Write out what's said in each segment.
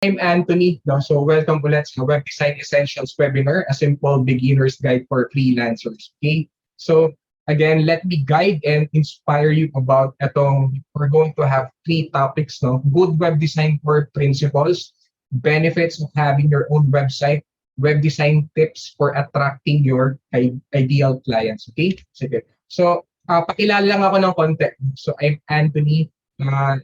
I'm Anthony. No? So welcome ulit sa Web Design Essentials webinar, a simple beginner's guide for freelancers. Okay? So again, let me guide and inspire you about itong, we're going to have three topics. No? Good web design for principles, benefits of having your own website, web design tips for attracting your ideal clients. Okay? Sige. So pakilala lang ako ng konti. So I'm Anthony,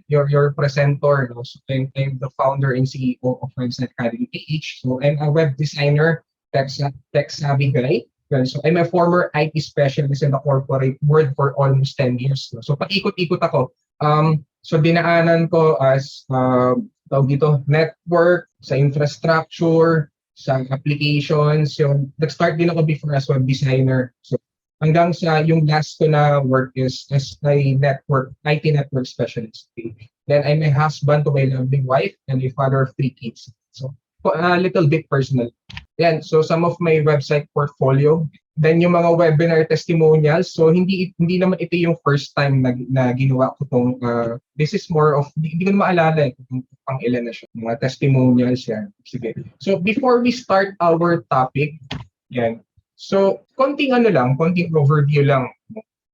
your presenter. No? So I'm the founder and CEO of Website Academy PH. So I'm a web designer, tech savvy guy. So I'm a former IT specialist in the corporate world for almost 10 years. No? So paikot-ikot ako. So dinaanan ko as tawag dito, network, sa infrastructure, sa applications. Yung nag-start din ako before as web designer. So hanggang sa yung last ko na work is as a IT network specialist. Okay? Then I'm a husband to my lovely wife and a father of 3 kids. So a little bit personal. Yan, so some of my website portfolio. Then yung mga webinar testimonials. So hindi naman ito yung first time na ginawa ko tong this is more of hindi ko na maalala kung pang ilan na siya. Mga testimonials yan. Sige. So before we start our topic, yan. So, konting overview lang.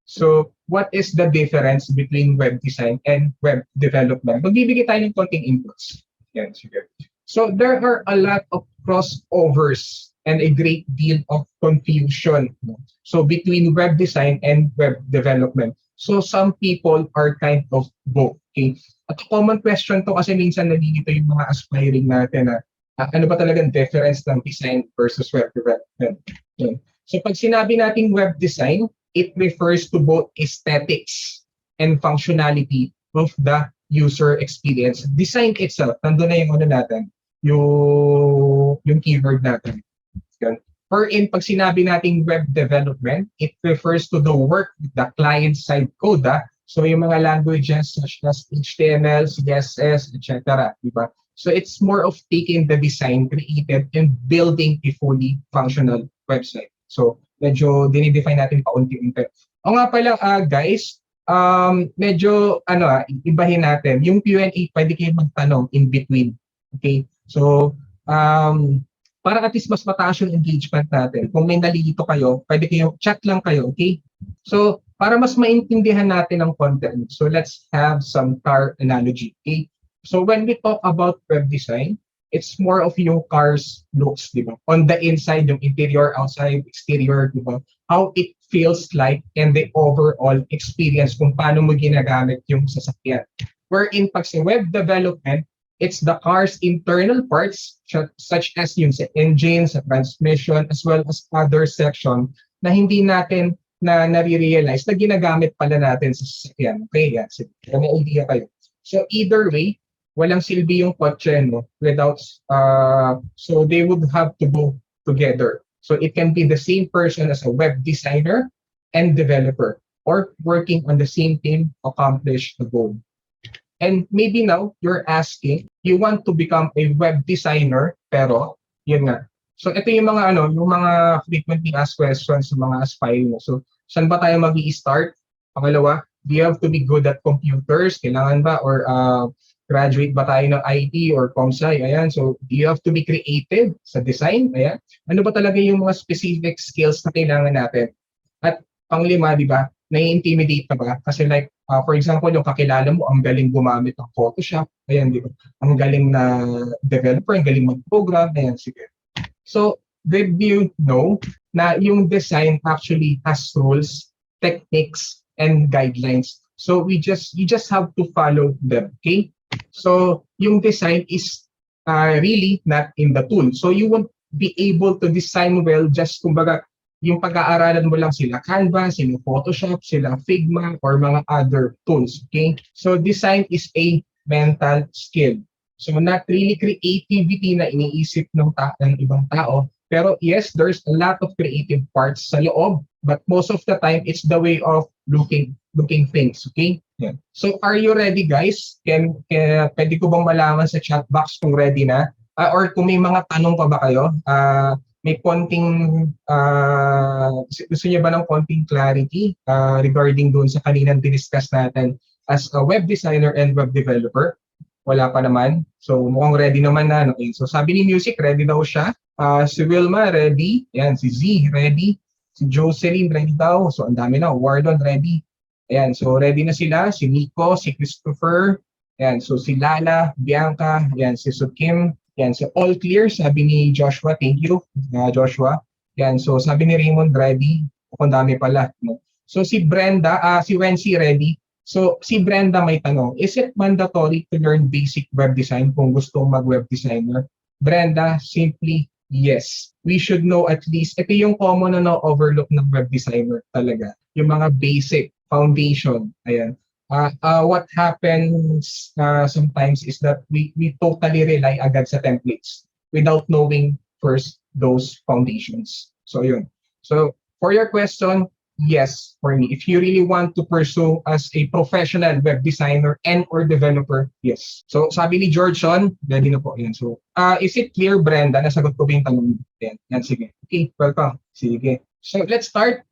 So, what is the difference between web design and web development? Magbibigay tayo ng konting inputs. Yan, sige. So, there are a lot of crossovers and a great deal of confusion. So, between web design and web development. So, some people are kind of both. Okay? At a common question to kasi minsan nalilito yung mga aspiring natin na ano ba talagang difference ng design versus web development. Okay. So pag sinabi nating web design, it refers to both aesthetics and functionality of the user experience. Design itself, nandun na yung natin, yung keyword natin. Wherein pag sinabi nating web development, it refers to the work with the client-side code. So yung mga languages such as HTML, CSS, etc. Diba? So it's more of taking the design created and building a fully functional website. So medyo dinidefine natin paunti-unti. O nga pala guys, medyo ibahin natin. Yung Q&A, pwede kayo magtanong in between. Okay? So para at least mas mataas yung engagement natin. Kung may nalilito kayo, pwede kayo chat lang kayo, okay? So para mas maintindihan natin ang content, so let's have some car analogy, okay? So when we talk about web design, it's more of yung car's looks, di ba? On the inside, yung interior, outside, exterior, di ba? How it feels like and the overall experience kung paano mo ginagamit yung sasakyan. Wherein pag sa web development, it's the car's internal parts such as yung sa engine, sa transmission, as well as other section na hindi natin na nare-realize na ginagamit pala natin sa sasakyan. Okay, yan. So, may idea kayo. So either way, walang silbi yung kotse, no? Without, so they would have to go together. So it can be the same person as a web designer and developer or working on the same team to accomplish the goal. And maybe now you're asking, you want to become a web designer, pero yun nga. So ito yung mga yung mga frequently asked questions sa mga aspiring. So saan ba tayo mag-i-start? Pangalawa, do you have to be good at computers? Kailangan ba? Or graduate ba tayo ng IT or ComSci? Ayan. So, do you have to be creative sa design? Ayan. Ano ba talaga yung mga specific skills na kailangan natin? At panglima, di ba, nai-intimidate ka ba? Kasi like, for example, yung kakilala mo, ang galing gumamit ng Photoshop. Ayan, di ba? Ang galing na developer, ang galing mag-program. Ayan, sige. So, did you know na yung design actually has rules, techniques, and guidelines? So, you just have to follow them, okay? So, yung design is really not in the tool. So, you won't be able to design well just kumbaga yung pag-aaralan mo lang sila Canva, sila Photoshop, sila Figma, or mga other tools. Okay? So, design is a mental skill. So, not really creativity na iniisip ng ibang tao. Pero yes, there's a lot of creative parts sa loob. But most of the time, it's the way of looking things. Okay? Yeah. So, are you ready, guys? Pwede ko bang malaman sa chat box kung ready na? Or kung may mga tanong pa ba kayo? May konting, gusto niyo ba ng konting clarity regarding doon sa kaninang diniscuss natin as a web designer and web developer? Wala pa naman. So mukhang ready naman na. No? So sabi ni Music, ready daw siya. Si Wilma, ready. Ayan, si Z, ready. Si Jocelyn, ready daw. So ang dami na. Wardon, ready. Ayan, so ready na sila. Si Nico, si Christopher. Ayan, so si Lala, Bianca. Ayan, si Sukim. Ayan, so all clear. Sabi ni Joshua, thank you, Joshua. Ayan, so sabi ni Raymond, ready. Ang dami pala. No? So si Brenda, si Wency, ready. So, si Brenda may tanong, is it mandatory to learn basic web design kung gustong mag-web designer? Brenda, simply yes. We should know at least, ito yung common na overlook ng web designer talaga. Yung mga basic, foundation, ayan. What happens sometimes is that we totally rely agad sa templates without knowing first those foundations. So, yun. So, for your question, yes, for me. If you really want to pursue as a professional web designer and or developer, yes. So, sabi ni Georgeon, ready na po. Yan. So, is it clear, Brenda? Nasagot ko ba yung tanong? Yan, sige. Okay, welcome. Sige. So, let's start,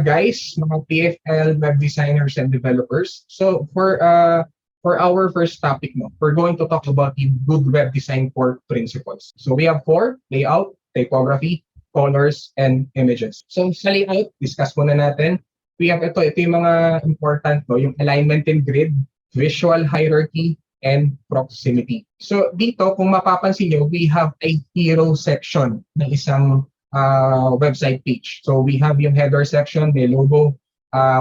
guys, mga PFL web designers and developers. So, for our first topic, we're going to talk about the good web design core principles. So, we have 4: layout, typography, colors, and images. So sa layout, discuss muna natin. We have ito yung mga important, yung alignment and grid, visual hierarchy, and proximity. So dito, kung mapapansin nyo, we have a hero section ng isang website page. So we have yung header section, may logo.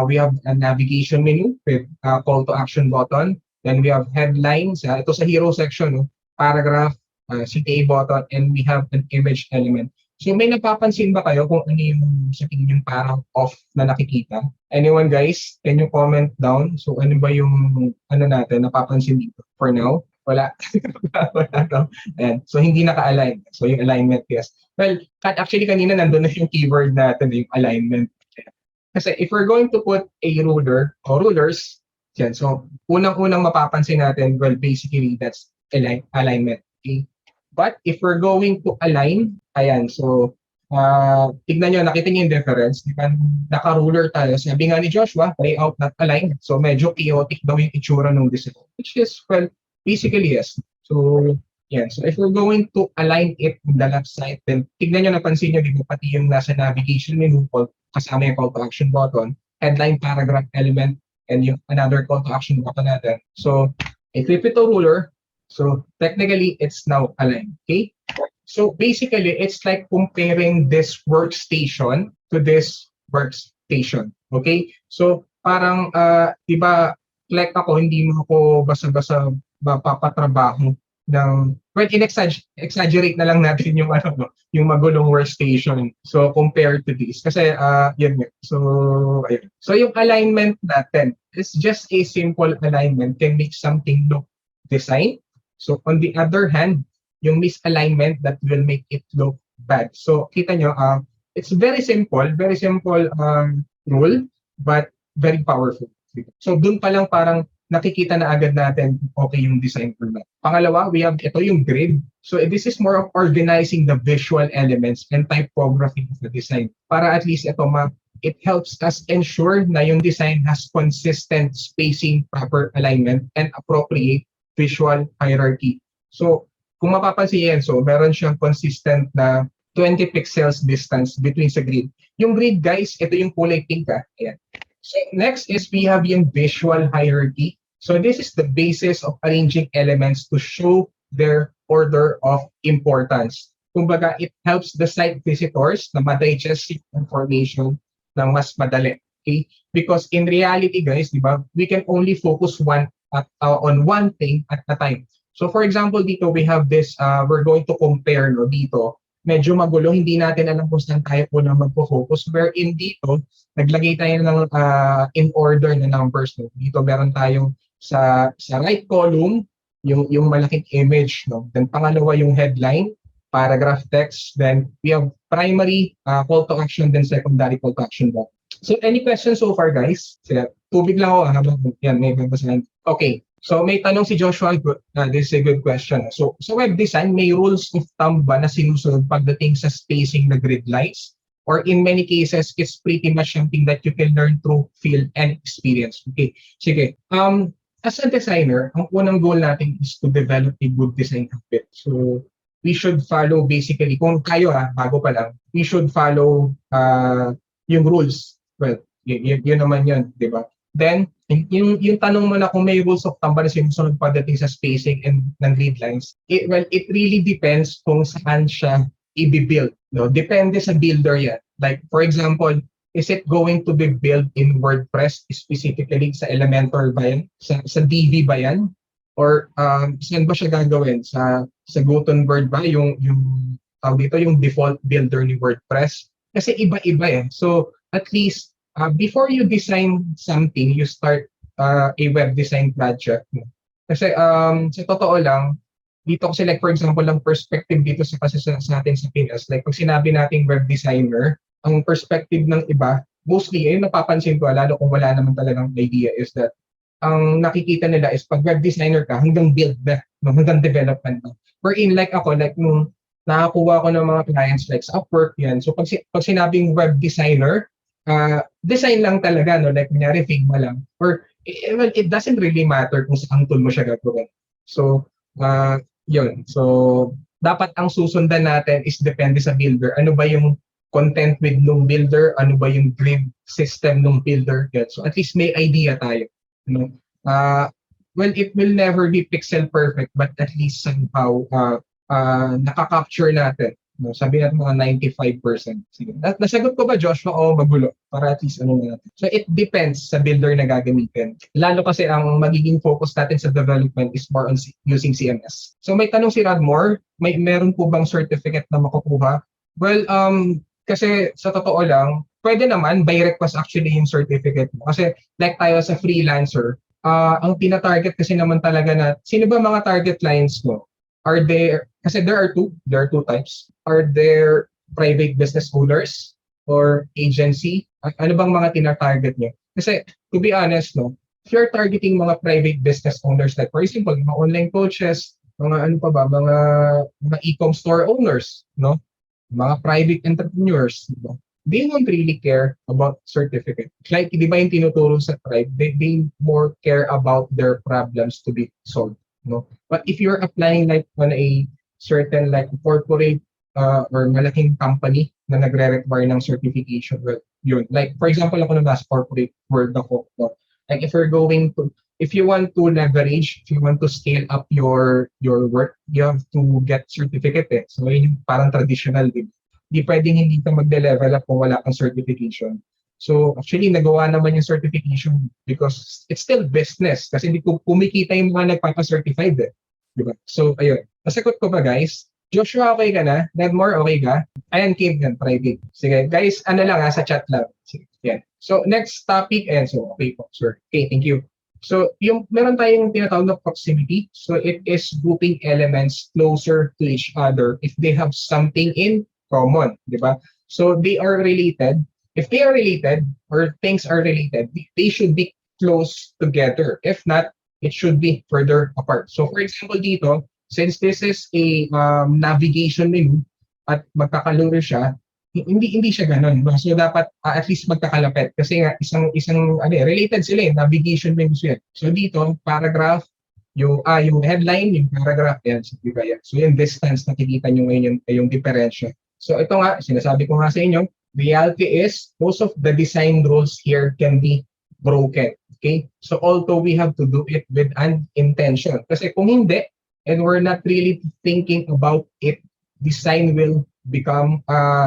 We have a navigation menu with call to action button. Then we have headlines. Ito sa hero section, paragraph, CTA button, and we have an image element. So may napapansin ba kayo kung ano yung sa tingin yung parang off na nakikita? Anyone guys? Can you comment down? So ano ba yung natin napapansin dito? For now, wala. Wala no? Ayan. So hindi naka-align. So yung alignment, yes. Well, actually kanina nandun na yung keyword natin, yung alignment. Kasi if we're going to put a ruler or rulers, yan. So unang-unang mapapansin natin, well, basically that's alignment. Okay? But if we're going to align, ayan, so tignan nyo, nakita nyo yung difference. Di ba? Naka-ruler tayo. Sabi nga ni Joshua, layout not align. So medyo chaotic daw yung itsura ng design. Which is, well, basically yes. So, yeah. So if we're going to align it on the left side, then tignan nyo, napansin nyo, di ba, pati yung nasa navigation menu, kasama yung call to action button, headline, paragraph, element, and yung another call to action button natin. So, if we put a ruler, so technically, it's now aligned, okay? So basically, it's like comparing this workstation to this workstation, okay? So parang, di ba, like ako, hindi mo ako basta-basta papatrabaho ng, well, exaggerate na lang natin yung, yung magulong workstation. So compared to this, kasi yun. So, ayun. So yung alignment natin is just a simple alignment can make something look design. So on the other hand, yung misalignment that will make it look bad. So kita nyo, it's very simple rule, but very powerful. So dun pa lang parang nakikita na agad natin okay yung design for that. Pangalawa, we have ito yung grid. So this is more of organizing the visual elements and typography of the design. Para at least it helps us ensure na yung design has consistent spacing, proper alignment, and appropriate visual hierarchy. So, kung mapapansin yan, so meron siyang consistent na 20 pixels distance between sa grid. Yung grid, guys, ito yung kulay pink. Ayan. So, next is we have yung visual hierarchy. So, this is the basis of arranging elements to show their order of importance. Kumbaga, it helps the site visitors na ma-digest information ng mas madali. Okay? Because in reality, guys, di ba, we can only focus on one thing at a time. So for example, dito we have this, we're going to compare dito. Medyo magulo, hindi natin alam kung saan tayo po na magpo-focus. Wherein dito, naglagay tayo ng in order na numbers. Dito meron tayong sa right column, yung malaking image. Then pangalawa yung headline, paragraph text. Then we have primary call to action, then secondary call to action. So any questions so far, guys? Tubig lang ako. Yan, may babasahan. Okay. So may tanong si Joshua, this is a good question. So sa web design, may rules of thumb ba na sinusunod pagdating sa spacing na grid lines? Or in many cases, it's pretty much something that you can learn through feel and experience. Okay, sige. as a designer, ang unang goal natin is to develop a good design habit. So, we should follow basically, kung kayo bago pa lang, we should follow yung rules. Well, yun naman yun, di ba? Then, yung tanong mo na kung may rules of thumb ba na sinusunod pagdating sa spacing and ng grid lines, it really depends kung saan siya i-build. No? Depende sa builder yan. Like, for example, is it going to be built in WordPress specifically sa Elementor ba yan? Sa Divi ba yan? Or saan ba siya gagawin? Sa Gutenberg ba? Yung default builder ni WordPress? Kasi iba-iba eh. So at least before you design something, you start a web design project. Kasi sa totoo lang, dito kasi like for example, ang perspective dito kasi sa atin sa Pinas, like pag sinabi nating web designer, ang perspective ng iba, mostly, napapansin ko, lalo kung wala naman talagang idea, is that ang nakikita nila is pag web designer ka, hanggang build na, no? Hanggang development na. Wherein like ako, like nung nakakuha ko ng mga clients like sa Upwork, yan. So pag sinabing web designer, design lang talaga, no? Like kunyari, Figma lang. Or, well, it doesn't really matter kung saan tool mo siya gagawin. So, yun. So, dapat ang susundan natin is depende sa builder. Ano ba yung content with nung builder, ano ba yung grid system nung builder. Yan. So at least may idea tayo. You know? Well, it will never be pixel perfect, but at least somehow nakaka-capture natin. No? Sabi natin mga 95%. Sige. Nasagot ko ba, Joshua, o magulo? Para at least ano natin. So it depends sa builder na gagamitin. Lalo kasi ang magiging focus natin sa development is more on using CMS. So may tanong si Radmore, meron po bang certificate na makukuha? Well, kasi sa totoo lang, pwede naman by request actually yung certificate mo. Kasi like tayo sa freelancer, ang tina-target kasi naman talaga na, sino ba mga target clients mo? Are there, kasi there are two types. Are there private business owners or agency? Ano bang mga tina-target nyo? Kasi to be honest, no, if you're targeting mga private business owners, like for example, mga online coaches, mga ano pa ba, mga e-com store owners, no? Mga private entrepreneurs, diba? They won't really care about certificate. Like, di ba yung tinuturo sa tribe, they more care about their problems to be solved. No? But if you're applying like on a certain like corporate or malaking company na nagre-require ng certification, well, yun. Like, for example, ako na nasa corporate world ako. No? Like, if you want to leverage, if you want to scale up your work, you have to get certificate eh. So, yun yung parang traditional, di pwedeng hindi ka mag-level up kung wala kang certification. So, actually, nagawa naman yung certification because it's still business. Kasi hindi kumikita yung mga nagpapa-certified eh. Diba? So, ayun. Nasagot ko ba, guys? Joshua, okay ka na? Nedmore, okay ka? Ayan, Kim, yan, private. Sige, guys, ano lang sa chat lang. Sige, yan. So, next topic, and so, okay po, sir. Okay, thank you. So, meron tayong tinatawag na proximity. So, it is grouping elements closer to each other if they have something in common, di ba? So, they are related. If they are related, or things are related, they should be close together. If not, it should be further apart. So, for example, dito, since this is a navigation menu at magkakaluro siya, hindi siya ganun. So dapat at least magkakalapit kasi nga isang related sila navigation menu siya. So dito paragraph, yung headline, yung paragraph yan, so diba yan. So yung distance nakikita niyo ngayon yung diferensya. So ito nga sinasabi ko nga sa inyo, reality is most of the design rules here can be broken. Okay? So although we have to do it with an intention. Kasi kung hindi, and we're not really thinking about it, design will become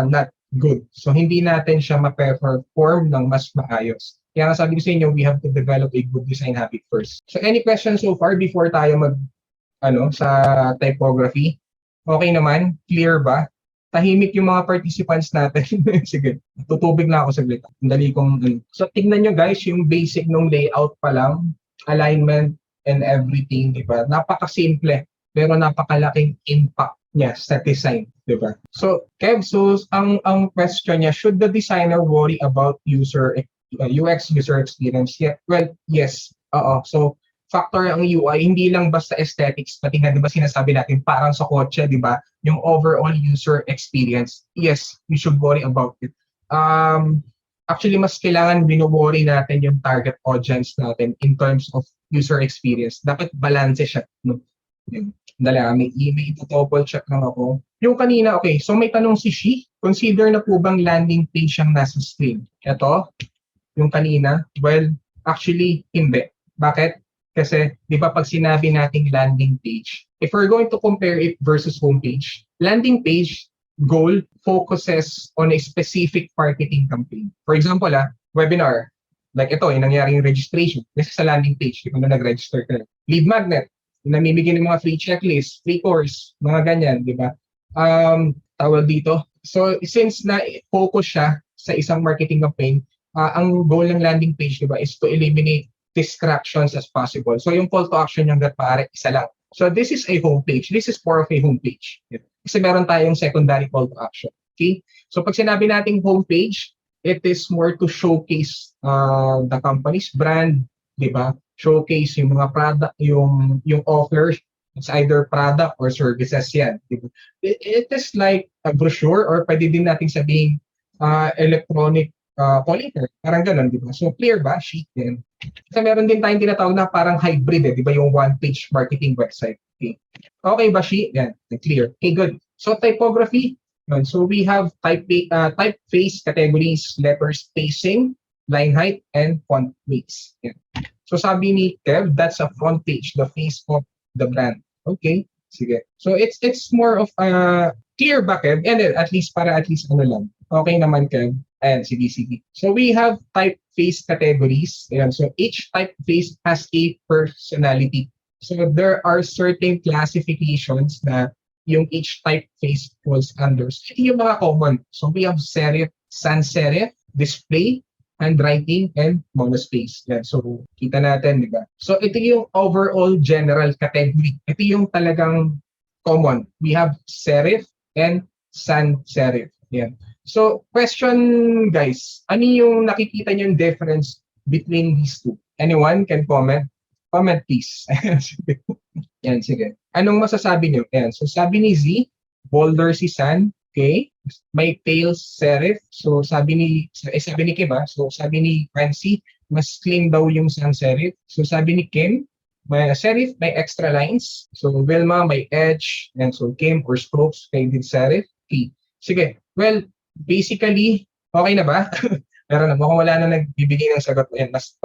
not good. So hindi natin siya ma-perform ng mas maayos. Kaya nga sabi ko sa inyo, we have to develop a good design habit first. So any questions so far before tayo sa typography? Okay naman? Clear ba? Tahimik yung mga participants natin. Sige, tutubig na ako saglit. Dali kong So tingnan nyo guys, yung basic ng layout pa lang, alignment and everything, di ba? Napaka-simple, pero napakalaking impact niya sa design, di ba? So, Kev, ang question niya, should the designer worry about UX user experience? Yeah, well, yes. So, factor ang UI, hindi lang basta aesthetics, pati nga, di ba sinasabi natin, parang sa kotse, di ba? Yung overall user experience. Yes, we should worry about it. actually mas kailangan bino-worry natin yung target audience natin in terms of user experience. Dapat balance siya, no? Yun. Dali, may double check lang ako. Yung kanina, okay, so may tanong si Shi, consider na po bang landing page ang nasa screen? Ito, yung kanina, well, actually, hindi. Bakit? Kasi, di ba pag sinabi nating landing page, if we're going to compare it versus homepage, landing page goal focuses on a specific marketing campaign. For example, webinar. Like ito, yung nangyaring registration. This is a landing page. Kung na nag-register ka. Lead magnet. Yung namimigay ng mga free checklist, free course, mga ganyan, di ba? Tawag dito. So, since na-focus siya sa isang marketing campaign, ang goal ng landing page, di ba, is to eliminate distractions as possible. So, yung call to action yung pare, isa lang. So, this is a homepage. This is more of a homepage. Kasi meron tayong secondary call to action. Okay? So, pag sinabi nating homepage, it is more to showcase the company's brand, di ba? Showcase yung mga product, yung offers. It's either product or services yan. Diba? It is like a brochure or pwede din natin sabihin electronic calling card. Parang ganun, di ba? So, clear ba? Sheet din. Kasi meron din tayong tinatawag na parang hybrid, di ba? Yung one-page marketing website. Okay, okay ba, sheet? Yan, clear. Okay, good. So, typography. So, we have typeface categories, letter spacing, line height, and font weights. Yan. So, sabi ni Kev, that's a front page, the face of the brand. Okay, sige. So, it's more of a clear ba, Kev? And then, at least ano lang. Okay naman, Kev. Ayan, sige. So, we have typeface categories. Ayan, so, each typeface has a personality. So, there are certain classifications na yung each typeface falls under. So, ito yung mga common. So, we have serif, sans serif, display, handwriting, and monospace. Yan. So, kita natin, di ba? So, ito yung overall general category. Ito yung talagang common. We have serif and sans serif. Yan. So, question, guys. Ano yung nakikita nyo yung difference between these two? Anyone can comment? Comment, please. Yan, sige. Anong masasabi nyo? Yan. So, sabi ni Z, bolder si San. Okay? May tails serif. So, sabi ni Kim, so sabi ni Francie, mas clean daw yung sans serif. So, sabi ni Kim, may serif, may extra lines. So, Wilma, may edge. And so, Kim or strokes, kay din serif. Okay. Sige. Well, basically, okay na ba? Pero na, mukhang wala na nagbibigay ng sagot. Yan, mas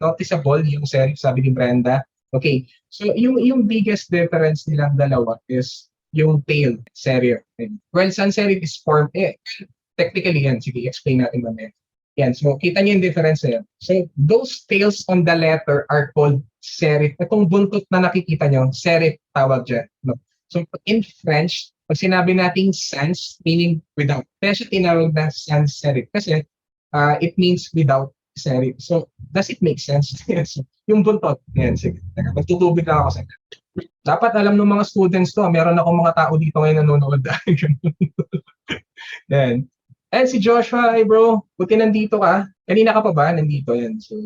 noticeable yung serif, sabi ni Brenda. Okay. So, yung biggest difference nilang dalawa is yung tail serif. Well, sans serif is form technically yan. Sige, explain natin mamaya. Yan. So, kita niyo yung difference yan. So, those tails on the letter are called serif. Itong buntot na nakikita nyo, serif tawag dyan. No? So, in French, pag sinabi natin sans, meaning without. Kaya siya tinawag na sans serif. Kasi, it means without serif. So, does it make sense? So, yung buntot. Yan, sige. Magtutubig lang ako sa dapat alam ng mga students to. Meron akong mga tao dito ngayon nanonood. Yan. And si Joshua, hey bro, buti nandito ka. Kanina ka pa ba? Nandito yan. So,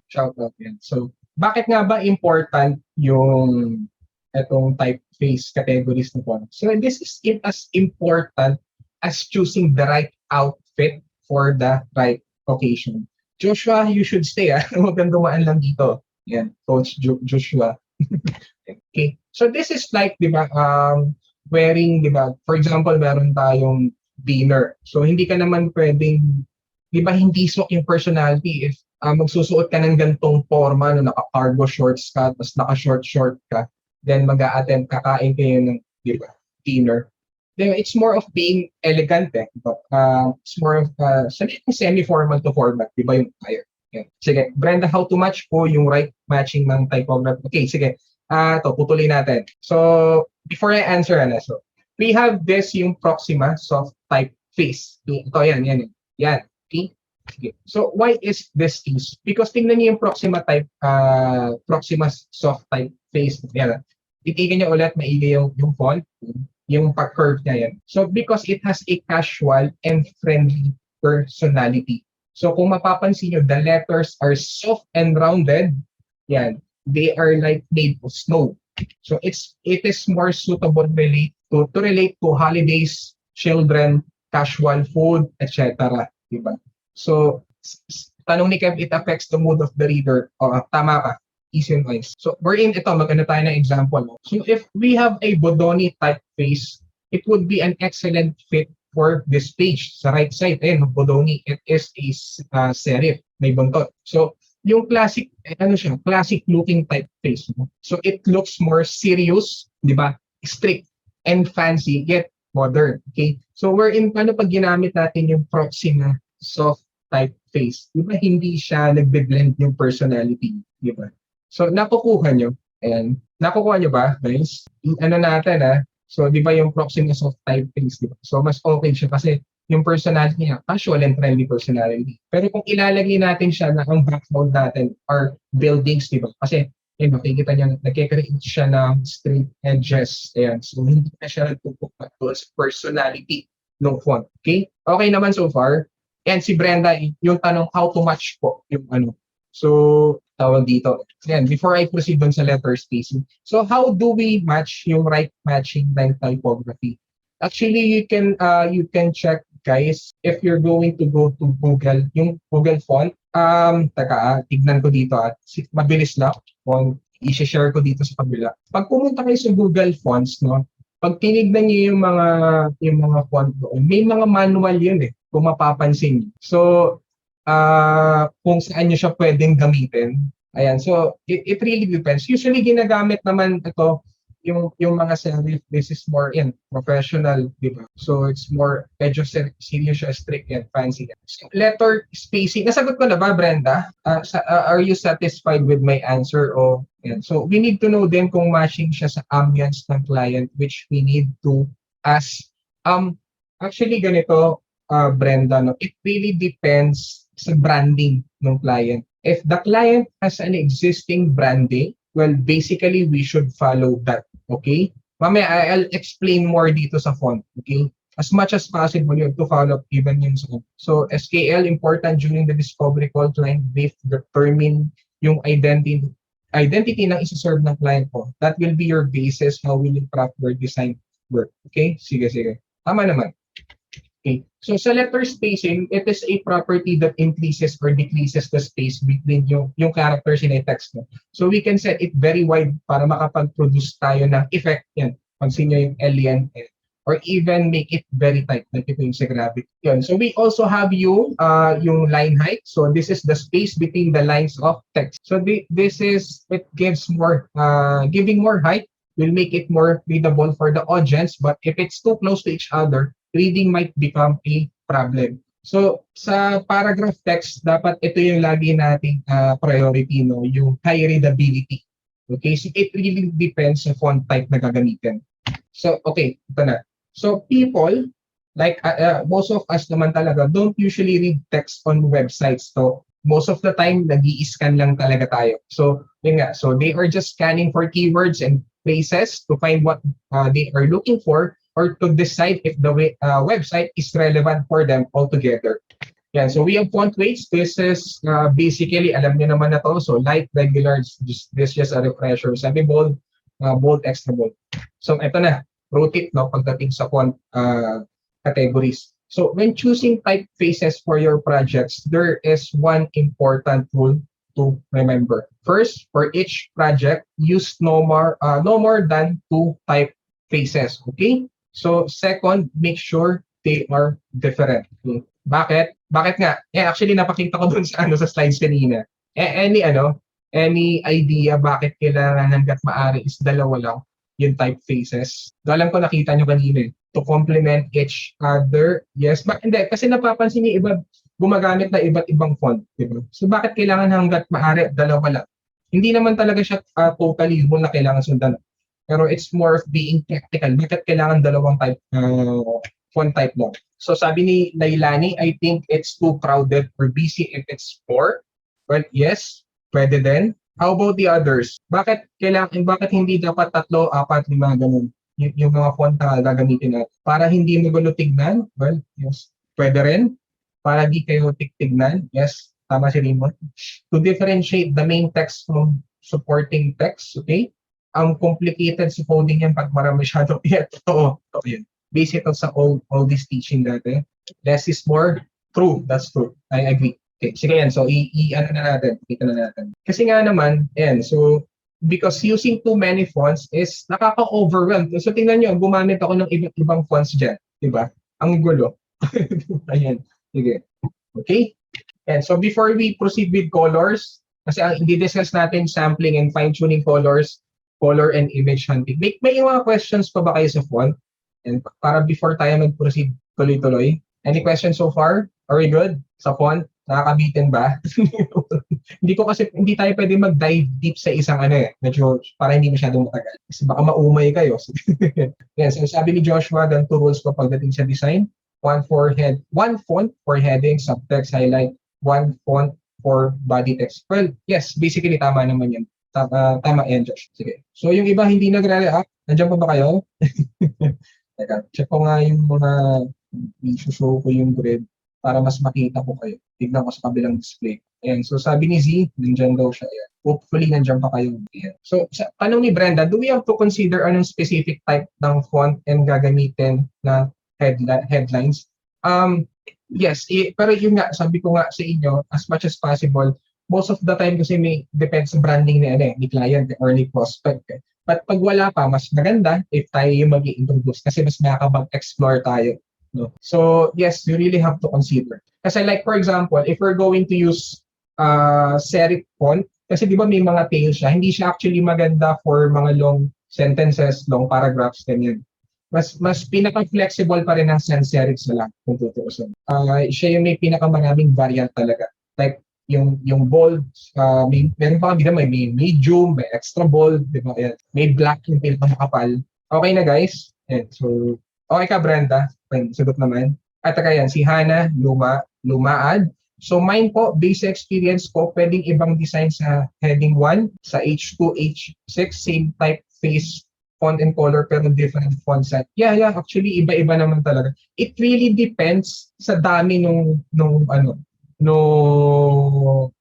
shout out yan. So, bakit nga ba important yung etong typeface categories na po? So, this is as important as choosing the right outfit for the right occasion. Joshua, you should stay. Huwag kang dumaan lang dito. Yan, Coach Joshua. Okay. So, this is like, di ba, wearing, di ba, for example, meron tayong dinner. So, hindi ka naman pwedeng, di ba, hindi swak yung personality if magsusuot ka ng gantong forma na naka-cargo shorts ka, tapos naka-short ka, then mag-a-attend, kakain kayo ng, di ba, dinner. Then, it's more of being elegant, But, it's more of, semi-formal to formal, di ba, yung attire. Yeah. Sige, Brenda, how to match po yung right matching ng typography? Okay, sige. Ito, putulin natin. So, before I answer, so, we have this yung Proxima soft typeface. Ito, yan. Okay? Sige. So, why is this used? Because tingnan niyo yung Proxima soft typeface. Yan. Titigan niyo ulit, maigi yung font, yung pag-curve niya yan. So, because it has a casual and friendly personality. So, kung mapapansin nyo, the letters are soft and rounded. Yan. They are like made of snow. So, it is more suitable to relate to holidays, children, casual food, etc. Diba? So, tanong ni Kev, it affects the mood of the reader. Tama ka. Easy and wise. So, wherein ito, maganda tayo ng example. No? So, if we have a Bodoni typeface, it would be an excellent fit for this page. Sa right side, Bodoni, it is a serif, may buntot. So, yung classic, classic looking typeface. No? So, it looks more serious, di ba? Strict and fancy, yet modern. Okay? So, wherein, paano pag ginamit natin yung proxy na soft typeface? Di ba hindi siya nagbe-blend yung personality? Di ba? So, nakukuha nyo. Ayan. Nakukuha nyo ba, guys? Ano natin, So, di ba yung proxy na soft typeface, di ba? So, mas okay siya kasi yung personality niya, casual and friendly personality. Pero kung ilalagay natin siya na ang background natin are buildings, di ba? Kasi, makikita niyo, nagkikreate siya ng straight edges. Ayan. So, hindi na siya nagpupunta doon sa personality ng font. Okay? Okay naman so far. And si Brenda, yung tanong, how to match po yung ano. So, tawag dito. Yan, before I proceed dun sa letter spacing. So, how do we match yung right matching line typography? Actually, you can check, guys, if you're going to go to Google, yung Google font. Tignan ko dito at mabilis lang. I-share ko dito sa kabila. Pag pumunta kayo sa Google Fonts, no, pag tinignan niyo yung mga font doon, may mga manual yun kung mapapansin niyo. So, kung saan nyo siya pwedeng gamitin. Ayan, so it really depends. Usually ginagamit naman ito yung mga serif. This is more professional, di ba? So it's more medyo serious, strict and fancy. So, letter spacing. Nasagot ko na ba, Brenda? Are you satisfied with my answer? So we need to know din kung matching siya sa ambience ng client, which we need to ask. Actually ganito, Brenda, no? It really depends sa branding ng client. If the client has an existing branding, well, basically, we should follow that. Okay? Mamaya, I'll explain more dito sa font. Okay? As much as possible, you have to follow even yung font. So, SKL, important during the discovery call, client brief, determine yung identity na isa-serve ng client ko. That will be your basis how will you craft your design work. Okay? Sige. Tama naman. Okay. So sa letter spacing, it is a property that increases or decreases the space between yung characters in a text. No? So we can set it very wide para makapag-produce tayo ng effect yan. Pansin nyo yung L yan. Or even make it very tight. Like ito yung sa gravity. Yun. So we also have yung line height. So this is the space between the lines of text. So this is, it gives more, giving more height will make it more readable for the audience. But if it's too close to each other, reading might become a problem. So, sa paragraph text, dapat ito yung lagi nating priority, no? Yung high readability. Okay? So, it really depends sa font type na gagamitin. So, okay. Ito na. So, people, like most of us naman talaga, don't usually read text on websites. So, most of the time, nag-i-scan lang talaga tayo. So, yun nga. So, they are just scanning for keywords and phrases to find what they are looking for, or to decide if the website is relevant for them altogether. Yeah, so we have font weights. This is basically, alam niyo naman na to. So light, regular, this just a refresher. Sabi bold, bold, extra bold. So ito na, pro tip, no, pagdating sa font categories. So when choosing typefaces for your projects, there is one important rule to remember. First, for each project, use no more than 2 typefaces. Okay? So, second, make sure they are different. Okay. Bakit? Bakit nga? Actually, napakita ko dun sa slides kanina. Any idea bakit kailangan hanggat maaari is dalawa lang yung typefaces? Alam ko nakita nyo kanina to complement each other. Yes, hindi. Kasi napapansin niyo iba gumagamit na iba't ibang font. Diba? So, bakit kailangan hanggat maaari dalawa lang? Hindi naman talaga siya totally rule na kailangan sundan. Pero it's more of being practical. Bakit kailangan dalawang type font type mo? So sabi ni Lailani, I think it's too crowded or busy if it's 4. Well, yes, pwede din. How about the others? Bakit hindi dapat 3, 4, 5 ganun? Yung mga font na gagamitin natin. Para hindi magulo tignan? Well, yes. Pwede rin. Para di kayo tignan? Yes. Tama si Raymond. To differentiate the main text from supporting text, okay? Ang complicated sa coding yan pag marami masyado. Yeah, totoo yun. Base ito sa all this teaching dati. Less is more. True, that's true. I agree. Okay, sige yan. So, ano na natin, kita na natin. Kasi nga naman, ayan, so, because using too many fonts is nakaka-overwhelm. So, tingnan nyo, gumamit ako ng iba't ibang fonts dyan. Diba? Ang gulo. Ayan. Sige. Okay? And so, before we proceed with colors, kasi ang i-discuss natin, sampling and fine-tuning colors, color and image hunting. May mga questions pa ba kayo sa font? And para before tayo mag-proceed tuloy-tuloy. Any questions so far? Are we good? Sa font? Nakakabitin ba? Hindi tayo pwede mag-dive deep sa isang medyo para hindi masyadong matagal. Kasi baka maumay kayo. Yes, so sabi ni Joshua, ganito rules ko pagdating sa design. One font for heading, subtext, highlight, one font for body text. Well, yes, basically tama naman yan. Tama yan, Josh. Sige. So yung iba hindi nagre-react. Nandiyan pa ba kayo? Teka, check ko nga yung mga i-show ko yung grid para mas makita ko kayo. Tignan ko sa kabilang display. Ayan. So sabi ni Z, nandiyan daw siya. Ayan. Hopefully nandiyan pa kayo. Ayan. So tanong ni Brenda, do we have to consider anong specific type ng font and gagamitin na headlines? Yes, pero yun nga, sabi ko nga sa inyo, as much as possible, most of the time kasi may depends sa branding ni client or ni prospect. But pag wala pa, mas maganda if tayo yung mag-i-introduce kasi mas makakapag-explore tayo. No? So, yes, you really have to consider. Kasi like, for example, if we're going to use serif font, kasi di ba may mga tail siya, hindi siya actually maganda for mga long sentences, long paragraphs, ganyan. Mas pinaka-flexible pa rin ang sans serif sa lang, kung tutuusin. Siya yung may pinakamaraming variant talaga. Like, yung bold, meron pa kami may medium, may extra bold, di ba? May black yung pinakamakapal. Okay na guys? So, okay ka Brenda? Sagot naman. At yan, si Hana, lumaad. So mine po, base experience ko, pwedeng ibang design sa heading 1, sa H2, H6, same typeface, font and color, pero different font set. Yeah, actually, iba-iba naman talaga. It really depends sa dami nung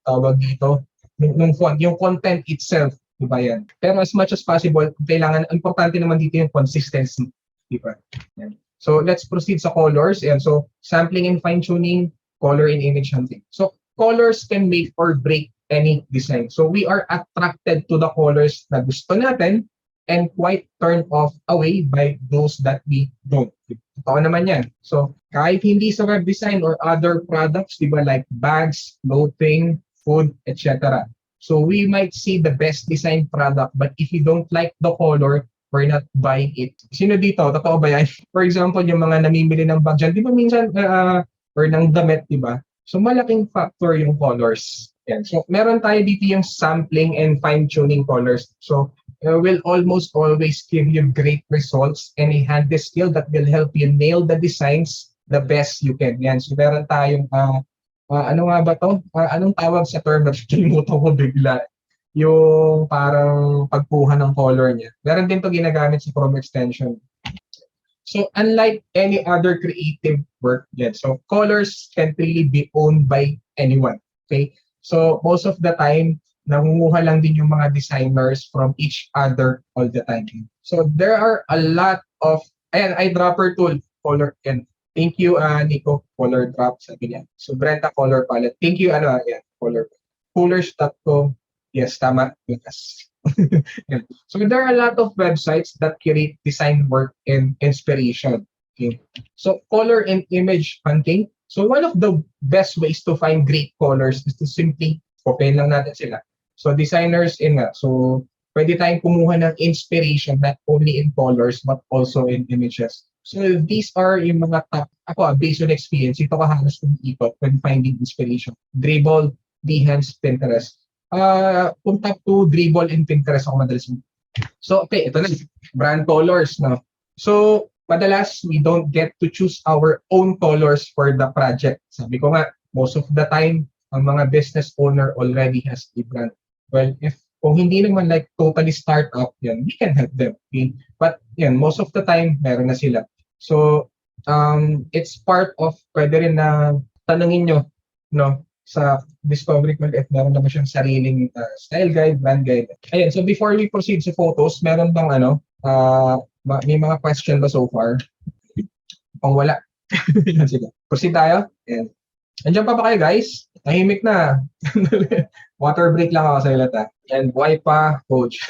tawag dito, nung font, yung content itself, di ba yan? Pero as much as possible, kailangan, importante naman dito yung consistency, di ba? Yan. So let's proceed sa colors. And so sampling and fine-tuning, color and image hunting. So colors can make or break any design. So we are attracted to the colors na gusto natin and quite turned off away by those that we don't. Totoo naman yan. So kahit hindi sa web design or other products, di ba, like bags, clothing, food, etc. So we might see the best design product, but if you don't like the color, we're not buying it. Sino dito? Totoo ba yan? For example, yung mga namimili ng bag dyan, di ba minsan, or ng damit, di ba? So malaking factor yung colors. Yan. So meron tayo dito yung sampling and fine-tuning colors. So will almost always give you great results and a handy skill that will help you nail the designs the best you can. Yan. So meron tayong, ano nga ba to? Anong tawag sa term na kinimuto ko bigla? Yung parang pagkuha ng color niya. Meron din to ginagamit sa Chrome extension. So unlike any other creative work, so colors can really be owned by anyone. Okay? So most of the time, nangunguha lang din yung mga designers from each other all the time. So there are a lot of, ayan, eyedropper tool, color, and thank you, Nico, color drop, sabi niya. So Brenda, color palette. Thank you, color. Coolers.com. Yes, tama. Yes. So there are a lot of websites that create design work and inspiration. Okay. So color and image hunting. So one of the best ways to find great colors is to simply open lang natin sila. So designers so pwede tayong kumuha ng inspiration not only in colors but also in images. So these are yung mga top, based on experience, ito halos kong ikot when finding inspiration. Dribble, Behance, Pinterest. Kung top 2, Dribble and Pinterest ako madalas. So okay, ito na. Brand colors, no? So madalas we don't get to choose our own colors for the project. Sabi ko nga, most of the time, ang mga business owner already has a brand. Well, kung hindi naman like totally startup, yan, we can help them. Okay? But yan, most of the time, meron na sila. So, it's part of, pwede rin na tanungin nyo, no, sa Discovery Club if meron naman siyang sariling style guide, brand guide. Ayan, so before we proceed sa photos, meron bang may mga question ba so far? Kung wala, sige. Proceed tayo. Ayan. Andiyan pa ba kayo guys? Tahimik na. Water break lang ako sa ilata. And buhay pa, coach.